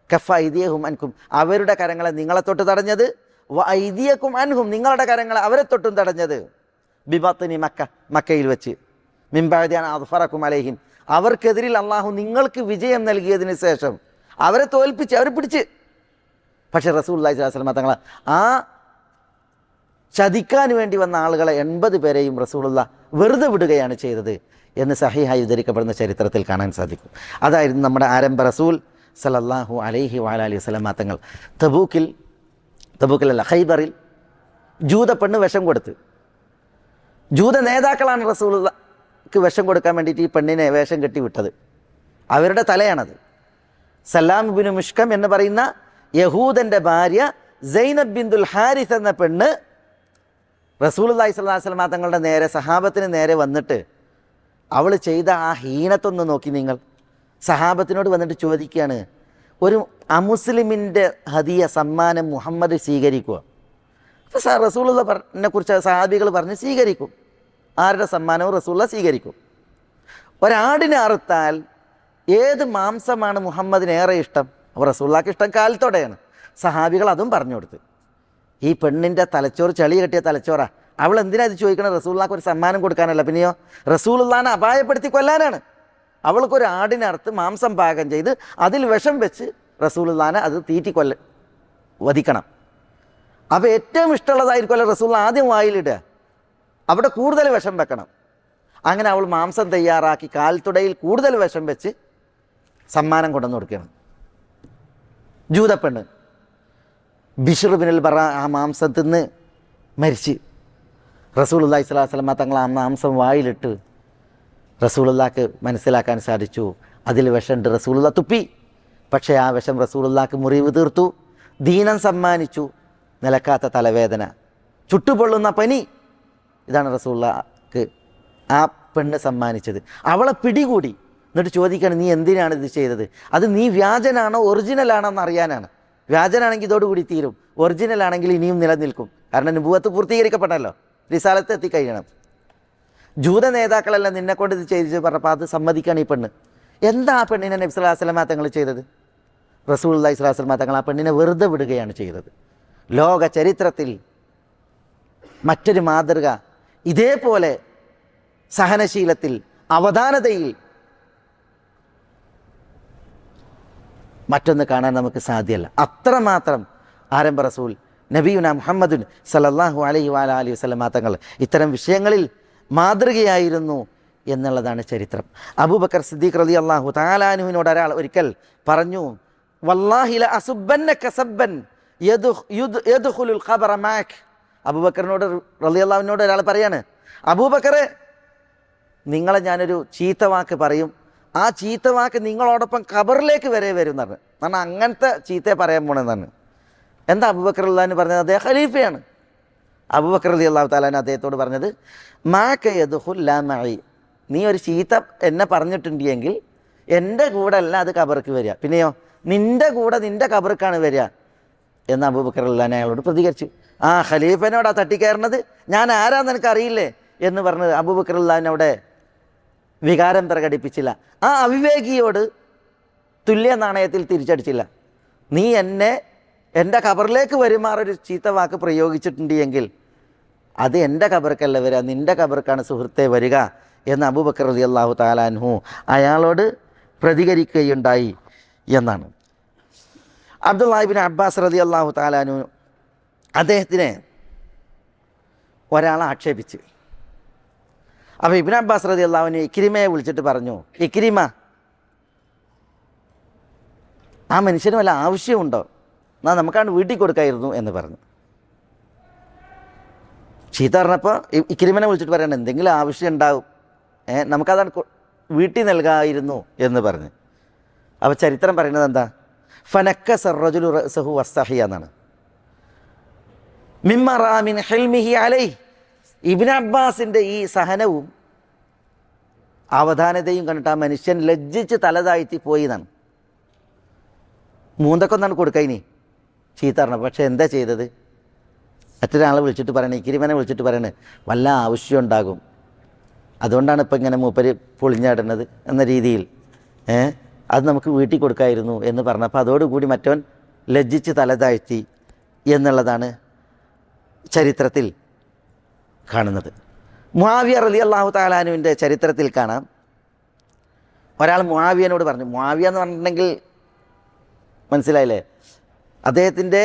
കഫ്ഫ അയ്ദിയഹും അൻകും, അവരുടെ കരങ്ങളെ നിങ്ങളെ തൊട്ട് തടഞ്ഞത്, വഅയ്ദിയകും അൻഹും, നിങ്ങളുടെ കരങ്ങളെ അവരെ തൊട്ടും തടഞ്ഞത്, ബിബത്നി മക്ക, മക്കയിൽ വെച്ച്, മിൻ ബഅദി അൻ അദ്ഫറകും അലൈഹിം, അവർക്കെതിരിൽ അള്ളാഹു നിങ്ങൾക്ക് വിജയം നൽകിയതിന് ശേഷം അവരെ തോൽപ്പിച്ച് അവരെ പിടിച്ച്. പക്ഷേ റസൂലുള്ളാഹി സ്വല്ലല്ലാഹു അലൈഹി വസല്ലം തങ്ങൾ ആ ചതിക്കാൻ വേണ്ടി വന്ന ആളുകളെ 80 പേരെയും റസൂലുള്ളാഹി വെറുതെ വിടുകയാണ് ചെയ്തത് എന്ന് സഹീഹായി ഉദ്ധരിക്കപ്പെടുന്ന ചരിത്രത്തിൽ കാണാൻ സാധിക്കും. അതായിരുന്നു നമ്മുടെ ആരംഭ റസൂൽ സല്ലല്ലാഹു അലൈഹി വഅലിഹി വസല്ലം തങ്ങൾ. തബൂക്കിലല്ല, ഖൈബറിൽ ജൂത പെണ്ണ് വിഷം കൊടുത്ത്, ജൂത നേതാക്കളാണ് റസൂലുള്ളാഹിക്ക് വിഷം കൊടുക്കാൻ വേണ്ടിയിട്ട് ഈ പെണ്ണിനെ വേഷം കെട്ടി വിട്ടത്. അവരുടെ തലയാണത്. സലാം ഇബ്നു മുഷ്കം എന്ന് പറയുന്ന യഹൂദൻ്റെ ഭാര്യ സൈനബ് ബിന്തുൽ ഹാരിസ് എന്ന പെണ്ണ് റസൂലുള്ളാഹി സ്വല്ലല്ലാഹു അലൈഹി വസല്ലം തങ്ങളുടെ നേരെ, സഹാബത്തിന് നേരെ വന്നിട്ട് അവൾ ചെയ്ത ആ ഹീനത്തൊന്ന് നോക്കി നിങ്ങൾ. സഹാബത്തിനോട് വന്നിട്ട് ചോദിക്കുകയാണ്, ഒരു അമുസ്ലിമിൻ്റെ ഹദിയ സമ്മാനം മുഹമ്മദ് സ്വീകരിക്കുക? അപ്പോൾ റസൂലുള്ളാഹിനെ കുറിച്ച് സഹാബികൾ പറഞ്ഞ് സ്വീകരിക്കും. ആരുടെ സമ്മാനവും റസൂലുള്ളാഹി സ്വീകരിക്കും. ഒരാടിനെ അറുത്താൽ ഏത് മാംസമാണ് മുഹമ്മദിന് ഏറെ ഇഷ്ടം? അപ്പോൾ റസൂലുള്ളാഹിക്ക് ഇഷ്ടം കാലത്തോടെയാണ്. സഹാബികൾ അതും പറഞ്ഞു കൊടുത്ത്. ഈ പെണ്ണിൻ്റെ തലച്ചോറ് ചളി കെട്ടിയ തലച്ചോറാ. അവൾ എന്തിനാ ഇത് ചോദിക്കണത്? റസൂലുള്ളാഹിക്ക് ഒരു സമ്മാനം കൊടുക്കാനല്ല, പിന്നെയോ റസൂലുള്ളാഹിനെ അപായപ്പെടുത്തി കൊല്ലാനാണ്. അവൾക്കൊരു ആടിനറുത്ത് മാംസം പാകം ചെയ്ത് അതിൽ വിഷം വെച്ച് റസൂലുള്ളാഹിനെ അത് വധിക്കണം. അപ്പോൾ ഏറ്റവും ഇഷ്ടമുള്ളതായിരിക്കുമല്ലോ റസൂലുള്ളാഹി ആദ്യം വായിലിടുക, അവിടെ കൂടുതൽ വിഷം വെക്കണം. അങ്ങനെ അവൾ മാംസം തയ്യാറാക്കി കാൽത്തുടയിൽ കൂടുതൽ വിഷം വെച്ച് സമ്മാനം കൊണ്ടുവന്ന് കൊടുക്കുകയാണ്. ജൂതപ്പെണ്ണ് ബിശ്ർ ബിനുൽ ബറ ആ മാംസം തിന്ന് മരിച്ച്. റസൂലുള്ളാഹി സ്വല്ലല്ലാഹു അലൈഹി വസല്ലം തങ്ങൾ ആ മാംസം വായിലിട്ട് റസൂലുള്ളാഹിക്ക് മനസ്സിലാക്കാൻ സാധിച്ചു അതിൽ വിഷമുണ്ട്. റസൂലുള്ളാഹി തുപ്പി. പക്ഷേ ആ വിഷം റസൂലുള്ളാഹിക്ക് മുറിവ് തീർത്തു, ദീനം സമ്മാനിച്ചു, നിലക്കാത്ത തലവേദന, ചുട്ടുപൊള്ളുന്ന പനി. ഇതാണ് റസൂലുള്ളാഹിക്ക് ആ പെണ്ണ് സമ്മാനിച്ചത്. അവളെ പിടികൂടി. എന്നിട്ട് ചോദിക്കണം, നീ എന്തിനാണ് ഇത് ചെയ്തത്? അത് നീ വ്യാജനാണോ ഒറിജിനലാണോ എന്ന് അറിയാനാണ്. വ്യാജനാണെങ്കിൽ ഇതോടുകൂടി തീരും, ഒറിജിനലാണെങ്കിൽ ഇനിയും നിലനിൽക്കും. കാരണം നുബുവത്ത് പൂർത്തീകരിക്കപ്പെട്ടല്ലോ, റിസാലത്ത് എത്തിക്കഴിയണം. ജൂത നേതാക്കളെല്ലാം നിന്നെക്കൊണ്ട് ഇത് ചെയ്തു പറഞ്ഞപ്പോൾ അത് സമ്മതിക്കാണ് ഈ പെണ്ണ്. എന്താ ആ പെണ്ണിനെ നബി സല്ലല്ലാഹു അലൈഹി വസല്ലം തങ്ങൾ ചെയ്തത്? റസൂലുള്ളാഹി സ്വല്ലല്ലാഹു അലൈഹി വസല്ലം തങ്ങൾ ആ പെണ്ണിനെ വെറുതെ വിടുകയാണ് ചെയ്തത്. ലോക ചരിത്രത്തിൽ മറ്റൊരു മാതൃക ഇതേപോലെ സഹനശീലത്തിൽ, അവധാനതയിൽ മറ്റൊന്ന് കാണാൻ നമുക്ക് സാധ്യമല്ല. അത്രമാത്രം ആരംഭ റസൂൽ നബിയുന മുഹമ്മദുൻ സല്ലല്ലാഹു അലൈഹി വഅലിഹി വസല്ലം തങ്ങൾ ഇത്തരം വിഷയങ്ങളിൽ മാതൃകയായിരുന്നു എന്നുള്ളതാണ് ചരിത്രം. അബൂബക്കർ സിദ്ദീഖ് റളിയല്ലാഹു തആല അൻഹുവിനോട് ഒരാൾ ഒരിക്കൽ പറഞ്ഞു, വല്ലാഹി ല അസുബ്ബന്നക സബ്ബൻ യദ്ഖുലുൽ ഖബറ മഅക്. അബൂബക്കറിനോട് റളിയല്ലാഹു അൻഹുവിനോട് ഒരാൾ പറയാണ്, അബൂബക്കറെ, നിങ്ങളെ ഞാനൊരു ചീത്തവാക്ക് പറയും, ആ ചീത്തവാക്ക് നിങ്ങളോടൊപ്പം ഖബറിലേക്ക് വരെ വരും എന്ന് പറഞ്ഞു. കാരണം അങ്ങനത്തെ ചീത്തയെ പറയാൻ പോണെന്നാണ്. എന്താ അബൂബക്കർ റളിയല്ലാഹു പറഞ്ഞത്? അദ്ദേഹം ഖലീഫയാണ്. അബൂബക്കർ റളിയല്ലാഹു തആല അദ്ദേഹത്തോട് പറഞ്ഞത്, മാക യദ്ഖുൽ ലാ മഈ, നീ ഒരു ചീത്ത എന്നെ പറഞ്ഞിട്ടുണ്ടെങ്കിൽ എൻ്റെ കൂടെ അല്ല അത് ഖബർക്ക് വരിക, പിന്നെയോ നിൻ്റെ കൂടെ നിൻ്റെ ഖബർക്കാണ് വരിക എന്ന് അബൂബക്കർ റളിയല്ലാഹു അയാളോട് പ്രതികരിച്ചു. ആ ഖലീഫനോടാ തട്ടിക്കയറുന്നത്, ഞാൻ ആരാന്ന് എനിക്ക് അറിയില്ലേ എന്ന് പറഞ്ഞത് അബൂബക്കർ റളിയല്ലാഹു അവിടെ വികാരം പ്രകടിപ്പിച്ചില്ല. ആ അവിവേകിയോട് തുല്യ നാണയത്തിൽ തിരിച്ചടിച്ചില്ല. നീ എന്നെ എൻ്റെ ഖബറിലേക്ക് വരുമാറൊരു ചീത്ത വാക്ക് പ്രയോഗിച്ചിട്ടുണ്ട് എങ്കിൽ അത് എൻ്റെ ഖബർക്കല്ല വരിക, നിൻ്റെ ഖബർക്കാണ് സുഹൃത്തെ വരിക എന്ന് അബൂബക്കർ റളിയല്ലാഹു തആല അൻഹു അയാളോട് പ്രതികരിക്കുകയുണ്ടായി എന്നാണ്. അബ്ദുല്ലാഹി ഇബ്നു അബ്ബാസ് റളിയല്ലാഹു തആല അൻഹു അദ്ദേഹത്തിനെ ഒരാളെ ആക്ഷേപിച്ച്. അപ്പോൾ ഇബ്നു അബ്ബാസ് റളിയല്ലാഹു അൻഹു ഇക്രിമയെ വിളിച്ചിട്ട് പറഞ്ഞു, ഇക്രിമ, ആ മനുഷ്യന് വല്ല ആവശ്യമുണ്ടോ, എന്നാൽ നമുക്കാണ് വീട്ടിൽ കൊടുക്കായിരുന്നു എന്ന് പറഞ്ഞു. ചീത്ത പറഞ്ഞപ്പോൾ ഇക്രിമനെ വിളിച്ചിട്ട് പറയണം, എന്തെങ്കിലും ആവശ്യം ഉണ്ടാവും, നമുക്കതാണ് വീട്ടിൽ നൽകായിരുന്നു എന്ന് പറഞ്ഞ്. അപ്പോൾ ചരിത്രം പറയുന്നത് എന്താ, ഫനക്ക സർറജുലു റസഹു വസ്തഹിയ എന്നാണ്. മിമ്മറാമിൻ ഹിൽമിഹി അലൈഹി, ഇബ്നു അബ്ബാസിൻ്റെ ഈ സഹനവും അവധാനതയും കണ്ടിട്ട് ആ മനുഷ്യൻ ലജ്ജിച്ച് തലതാഴ്ത്തി പോയി എന്നാണ്. മൂന്നൊക്കൊന്നാണ് കൊടുക്കുക ഇനി ചീത്ത പറഞ്ഞ. പക്ഷെ എന്താ ചെയ്തത്, മറ്റൊരാളെ വിളിച്ചിട്ട് പറയണേ, ഇക്രിമനെ വിളിച്ചിട്ട് പറയണേ വല്ല ആവശ്യം ഉണ്ടാകും, അതുകൊണ്ടാണ് ഇപ്പം ഇങ്ങനെ മൂപ്പര് പൊളിഞ്ഞാടുന്നത് എന്ന രീതിയിൽ അത് നമുക്ക് വീട്ടിൽ കൊടുക്കായിരുന്നു എന്ന് പറഞ്ഞപ്പോൾ അതോടുകൂടി മറ്റവൻ ലജ്ജിച്ച് തലതാഴ്ത്തി എന്നുള്ളതാണ് ചരിത്രത്തിൽ കാണുന്നത്. മുആവിയ റളിയല്ലാഹു തആല അൻഹുവിൻ്റെ ചരിത്രത്തിൽ കാണാം, ഒരാൾ മുആവിയനോട് പറഞ്ഞു, മുആവിയ എന്ന് പറഞ്ഞിട്ടുണ്ടെങ്കിൽ മനസ്സിലായില്ലേ, അദ്ദേഹത്തിൻ്റെ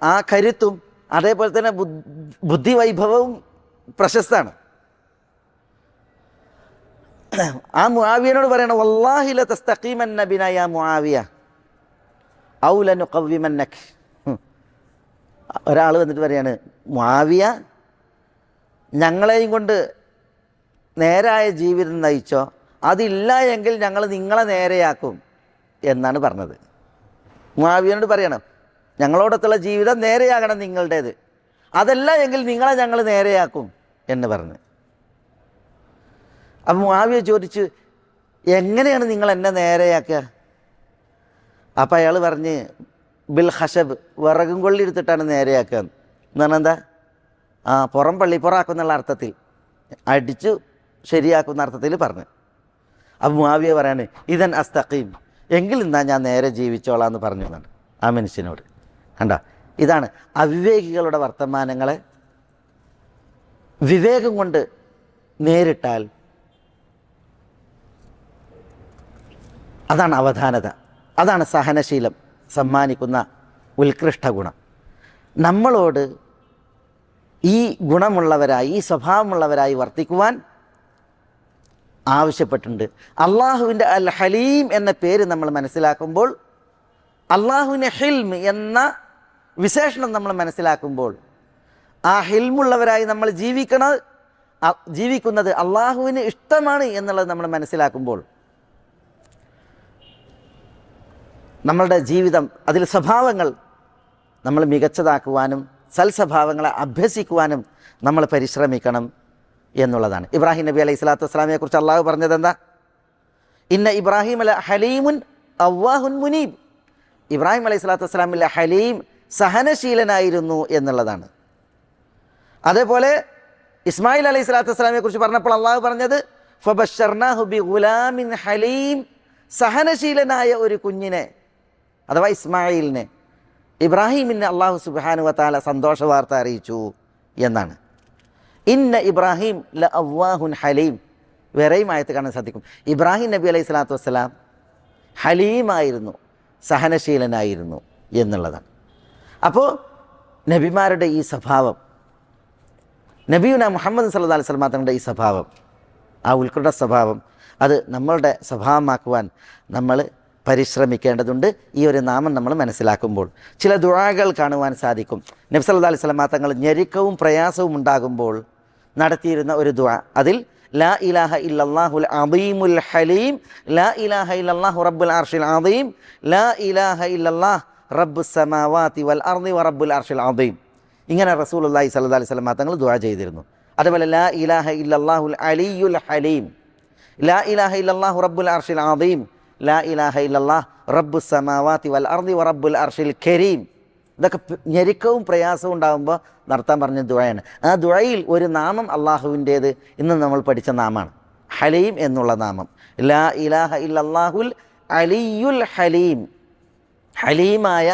ആ കരുത്തും അതേപോലെ തന്നെ ബുദ്ധിവൈഭവവും പ്രശസ്തമാണ്. ആ മുആവിയനോട് പറയണം, വല്ലാഹി ലതസ്തഖീമന്ന ബിനാ യാ മുആവിയ ഔ ലനുഖവ്വിമന്നക. ഒരാൾ വന്നിട്ട് പറയാണ്, മുആവിയ ഞങ്ങളെയും കൊണ്ട് നേരായ ജീവിതം നയിച്ചോ, അതില്ല എങ്കിൽ ഞങ്ങൾ നിങ്ങളെ നേരെയാക്കും എന്നാണ് പറഞ്ഞത്. മുആവിയനോട് പറയണം, ഞങ്ങളോടൊത്തുള്ള ജീവിതം നേരെയാകണം നിങ്ങളുടേത്, അതല്ല എങ്കിൽ നിങ്ങളെ ഞങ്ങൾ നേരെയാക്കും എന്ന് പറഞ്ഞു. അപ്പം മുആവിയ ചോദിച്ചു, എങ്ങനെയാണ് നിങ്ങൾ എന്നെ നേരെയാക്കുക? അപ്പം അയാൾ പറഞ്ഞ്, ബിൽ ഖശബ്, വിറകും കൊള്ളി എടുത്തിട്ടാണ് നേരെയാക്കുക എന്ന് പറഞ്ഞാൽ എന്താ, പുറം പള്ളിപ്പുറാക്കുന്നുള്ള അർത്ഥത്തിൽ, അടിച്ചു ശരിയാക്കുന്ന അർത്ഥത്തിൽ പറഞ്ഞു. അപ്പം മുആവിയ പറയാണ്, ഇദൻ അസ്തഖീം, എങ്കിൽ എന്നാ ഞാൻ നേരെ ജീവിച്ചോളാം എന്ന് പറഞ്ഞു എന്നാണ് ആ മനുഷ്യനോട്. കണ്ടോ, ഇതാണ് അവിവേകികളുടെ വർത്തമാനങ്ങളെ വിവേകം കൊണ്ട് നേരിട്ടാൽ അതാണ് അവധാനത, അതാണ് സഹനശീലം സമ്മാനിക്കുന്ന ഉത്കൃഷ്ട ഗുണം. നമ്മളോട് ഈ ഗുണമുള്ളവരായി, ഈ സ്വഭാവമുള്ളവരായി വർത്തിക്കുവാൻ ആവശ്യപ്പെട്ടിട്ടുണ്ട്. അള്ളാഹുവിൻ്റെ അൽ ഹലീം എന്ന പേര് നമ്മൾ മനസ്സിലാക്കുമ്പോൾ, അള്ളാഹുവിൻ്റെ ഹിൽം എന്ന വിശേഷണം നമ്മൾ മനസ്സിലാക്കുമ്പോൾ, ആ ഹിൽമുള്ളവരായി നമ്മൾ ജീവിക്കുന്നത് അള്ളാഹുവിന് ഇഷ്ടമാണ് എന്നുള്ളത് നമ്മൾ മനസ്സിലാക്കുമ്പോൾ, നമ്മളുടെ ജീവിതം അതിൽ സ്വഭാവങ്ങൾ നമ്മൾ മികച്ചതാക്കുവാനും സൽസ്വഭാവങ്ങളെ അഭ്യസിക്കുവാനും നമ്മൾ പരിശ്രമിക്കണം എന്നുള്ളതാണ്. ഇബ്രാഹിം നബി അലൈഹി സ്വലാത്തു വസ്സലാമിനെ കുറിച്ച് അള്ളാഹു പറഞ്ഞത് എന്താ, ഇന്ന ഇബ്രാഹിം അല ഹലീമുൻ അവ്വാഹുൻ മുനീബ്. ഇബ്രാഹിം അലൈഹി സ്വലാത്തു വസ്സലാമിലെ ഹലീം, സഹനശീലനായിരുന്നു എന്നുള്ളതാണ്. അതേപോലെ ഇസ്മായിൽ അലൈഹി സ്വലാത്തു വസ്സലാമിനെ കുറിച്ച് പറഞ്ഞപ്പോൾ അള്ളാഹു പറഞ്ഞത്, ഫബശ്ശർനാഹു ബിഗുലാമിൻ ഹലീം, സഹനശീലനായ ഒരു കുഞ്ഞിനെ അഥവാ ഇസ്മായിലിനെ, ഇബ്രാഹിമിനെ അള്ളാഹു സുബ്ഹാനഹു വ തആല സന്തോഷ വാർത്ത അറിയിച്ചു എന്നാണ്. ഇന്ന ഇബ്രാഹിം ല അവ്വാഹുൻ ഹലീം, വേറെയും ആയത്ത് കാണാൻ സാധിക്കും. ഇബ്രാഹിം നബി അലൈഹി സ്വലാത്തു വസ്സലാം ഹലീമായിരുന്നു, സഹനശീലനായിരുന്നു എന്നുള്ളതാണ്. അപ്പോൾ നബിമാരുടെ ഈ സ്വഭാവം, നബിയുന മുഹമ്മദ് സല്ലല്ലാഹു അലൈഹി വസല്ലം തങ്ങളുടെ ഈ സ്വഭാവം, ആ ഉത്കൃഷ്ട സ്വഭാവം, അത് നമ്മളുടെ സ്വഭാവമാക്കുവാൻ നമ്മൾ പരിശ്രമിക്കേണ്ടതുണ്ട്. ഈ ഒരു നാമം നമ്മൾ മനസ്സിലാക്കുമ്പോൾ ചില ദുആകൾ കാണുവാൻ സാധിക്കും. നബി സല്ലല്ലാഹു അലൈഹി വസല്ലം തങ്ങൾ ഞെരുക്കവും പ്രയാസവും ഉണ്ടാകുമ്പോൾ നടത്തിയിരുന്ന ഒരു ദുആ, അതിൽ ലാ ഇലാഹ ഇല്ലല്ലാഹുൽ അദീമുൽ ഹലീം, ലാ ഇലാഹ ഇല്ലല്ലാഹു റബ്ബുൽ അർശിൽ അദീം, ലാ ഇലാഹ ഇല്ലല്ലാഹ് റബ്ബുസ് സമാവാതി വൽ അർളി വ റബ്ബുൽ അർശിൽ അദീം. ഇങ്ങനെ റസൂലുള്ളാഹി സ്വല്ലല്ലാഹു അലൈഹി വസല്ലം തങ്ങൾ ദുആ ചെയ്തിരുന്നു. അതുപോലെ ലാ ഇലാഹ ഇല്ലല്ലാഹുൽ അലിയുൽ ഹലീം, ലാ ഇലാഹ ഇല്ലല്ലാഹു റബ്ബുൽ അർശിൽ അദീം, ലാ ഇലാഹ ഇല്ലല്ലാഹ് റബ്ബുസ് സമാവാതി വൽ അർളി വ റബ്ബുൽ അർശിൽ കരീം. ഇതൊക്കെ ഞെരുക്കവും പ്രയാസവും ഉണ്ടാകുമ്പോൾ നടത്താൻ പറഞ്ഞ ദുആയാണ്. ആ ദുആയിൽ ഒരു നാമം അള്ളാഹുവിൻ്റേത് ഇന്ന് നമ്മൾ പഠിച്ച നാമമാണ്, ഹലീം എന്നുള്ള നാമം. ലാ ഇലാഹ ഇല്ലല്ലാഹുൽ അലിയുൽ ഹലീം, ഹലീമായ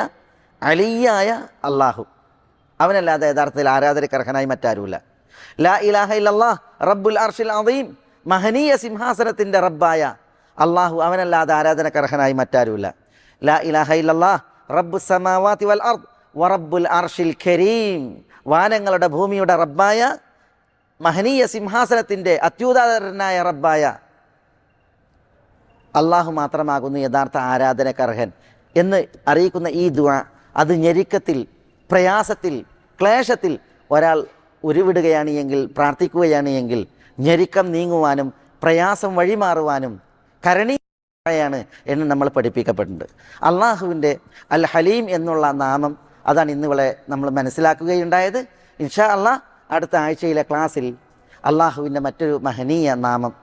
അലിയായ അള്ളാഹു, അവനല്ലാതെ യഥാർത്ഥത്തിൽ ആരാധനക്കർഹനായി മറ്റാരുമില്ല. ലാ ഇലാഹ ഇല്ലല്ലാഹ് റബ്ബുൽ അർശിൽ അദീം, മഹനീയ സിംഹാസനത്തിൻ്റെ റബ്ബായ അള്ളാഹു, അവനല്ലാതെ ആരാധനക്കർഹനായി മറ്റാരുമില്ല. ലാ ഇലാഹ ഇല്ലല്ലാഹ് റബ്ബുസ് സമാവാതി വൽ അർദ് വ റബ്ബുൽ അർശിൽ കരീം, വാനങ്ങളുടെ ഭൂമിയുടെ റബ്ബായ, മഹനീയ സിംഹാസനത്തിൻ്റെ അത്യുദാരനായ റബ്ബായ അള്ളാഹു മാത്രമാകുന്നു യഥാർത്ഥ ആരാധനക്കർഹൻ. എന്ന് അറിയിക്കുന്ന ഈ ദുആ അത് ഞെരുക്കത്തിൽ, പ്രയാസത്തിൽ, ക്ലേശത്തിൽ ഒരാൾ ഉരുവിടുകയാണ് എങ്കിൽ, പ്രാർത്ഥിക്കുകയാണ് എങ്കിൽ ഞെരുക്കം നീങ്ങുവാനും പ്രയാസം വഴിമാറുവാനും കരണീയമാണ് എന്ന് നമ്മൾ പഠിപ്പിക്കപ്പെട്ടിട്ടുണ്ട്. അള്ളാഹുവിൻ്റെ അൽ ഹലീം എന്നുള്ള നാമം അതാണ് ഇന്നിവിടെ നമ്മൾ മനസ്സിലാക്കുകയുണ്ടായത്. ഇൻഷാ അള്ളാഹ് അടുത്ത ആഴ്ചയിലെ ക്ലാസ്സിൽ അള്ളാഹുവിൻ്റെ മറ്റൊരു മഹനീയ നാമം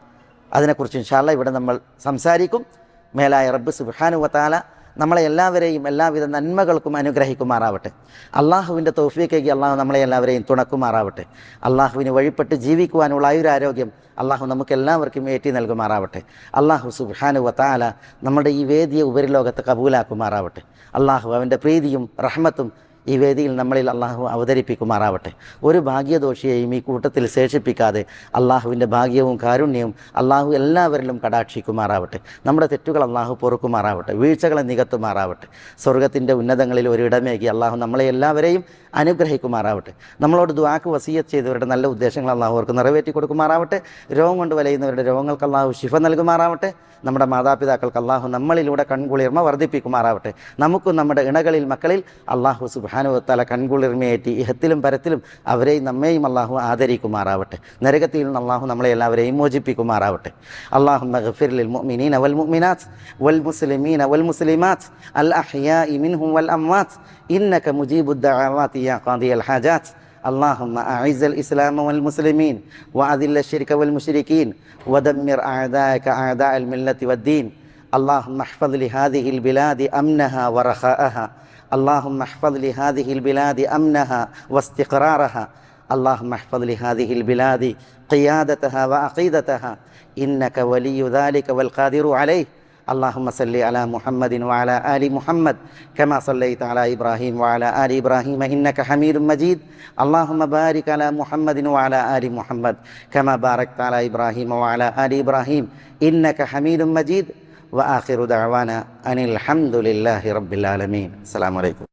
അതിനെക്കുറിച്ച് ഇൻഷാ അള്ളാഹ് ഇവിടെ നമ്മൾ സംസാരിക്കും. മേലായ റബ്ബ് സുബ്ഹാനഹു വ തആല നമ്മളെ എല്ലാവരെയും എല്ലാവിധ നന്മകൾക്കും അനുഗ്രഹിക്കുമാറാവട്ടെ. അള്ളാഹുവിൻ്റെ തൗഫീഖേക്ക് അള്ളാഹു നമ്മളെ എല്ലാവരെയും തുണക്കുമാറാവട്ടെ. അള്ളാഹുവിന് വഴിപ്പെട്ട് ജീവിക്കുവാനുള്ള ആയുരാരോഗ്യം അള്ളാഹു നമുക്ക് എല്ലാവർക്കും ഏറ്റി നൽകുമാറാവട്ടെ. അള്ളാഹു സുബ്ഹാനഹു വ തആല നമ്മുടെ ഈ വേദിയെ ഉപരിലോകത്ത് കബൂലാക്കുമാറാവട്ടെ. അള്ളാഹു അവൻ്റെ പ്രീതിയും റഹ്മത്തും ഈ വേദിയിൽ നമ്മളിൽ അള്ളാഹു അവതരിപ്പിക്കുമാറാവട്ടെ. ഒരു ഭാഗ്യദോഷിയെയും ഈ കൂട്ടത്തിൽ ശേഷിപ്പിക്കാതെ അള്ളാഹുവിൻ്റെ ഭാഗ്യവും കാരുണ്യവും അള്ളാഹു എല്ലാവരിലും കടാക്ഷിക്കുമാറാവട്ടെ. നമ്മുടെ തെറ്റുകൾ അള്ളാഹു പൊറുക്കുമാറാവട്ടെ, വീഴ്ചകളെ നികത്തുമാറാവട്ടെ. സ്വർഗത്തിൻ്റെ ഉന്നതങ്ങളിൽ ഒരിടമേകി അള്ളാഹു നമ്മളെ എല്ലാവരെയും അനുഗ്രഹിക്കുമാറാവട്ടെ. നമ്മളോട് ദുആക്ക് വസിയ്യത്ത് ചെയ്തവരുടെ നല്ല ഉദ്ദേശങ്ങൾ അള്ളാഹു അവർക്ക് നിറവേറ്റി കൊടുക്കുമാറാവട്ടെ. രോഗം കൊണ്ട് വലയുന്നവരുടെ രോഗങ്ങൾക്ക് അള്ളാഹു ശിഫ നൽകുമാറാവട്ടെ. നമ്മുടെ മാതാപിതാക്കൾക്ക് അള്ളാഹു നമ്മളിലൂടെ കൺകുളിർമ വർദ്ധിപ്പിക്കുമാറാവട്ടെ. നമുക്കും നമ്മുടെ ഇണകളിൽ മക്കളിൽ അള്ളാഹു സുബ്ഹാനഹു വ തആല കൺകുളിർമയേറ്റി ഇഹത്തിലും പരത്തിലും അവരെയും നമ്മെയും അള്ളാഹു ആദരിക്കുമാറാവട്ടെ. നരകത്തിൽ നിന്ന് അള്ളാഹു നമ്മളെ എല്ലാവരെയും മോചിപ്പിക്കുമാറാവട്ടെ. അല്ലാഹുമ്മ ഗ്ഫിർ ലിൽ മുഅ്മിനീന വൽ മുഅ്മിനാത്ത് വൽ മുസ്ലിമീന വൽ മുസ്ലിമാത്ത് അൽ അഹ്യാഇ മിൻഹും വൽ അംവാത്ത് ഇന്നക മുജീബുദ് ദഅവാതി യാ ഖാദിയൽ ഹാജാത്ത്. اللهم أعز الإسلام والمسلمين وأذل الشرك والمشركين ودمر أعداءك أعداء الملة والدين. اللهم احفظ لهذه البلاد أمنها ورخاءها. اللهم احفظ لهذه البلاد أمنها واستقرارها. اللهم احفظ لهذه البلاد قيادتها وعقيدتها إنك ولي ذلك والقادر عليه. اللهم صل على محمد وعلى آل محمد كما صليت على إبراهيم وعلى آل إبراهيم إنك حميد مجيد. اللهم بارك على محمد وعلى آل محمد كما باركت على إبراهيم وعلى آل إبراهيم إنك حميد مجيد. وآخر دعوانا أن الحمد لله رب العالمين. السلام عليكم.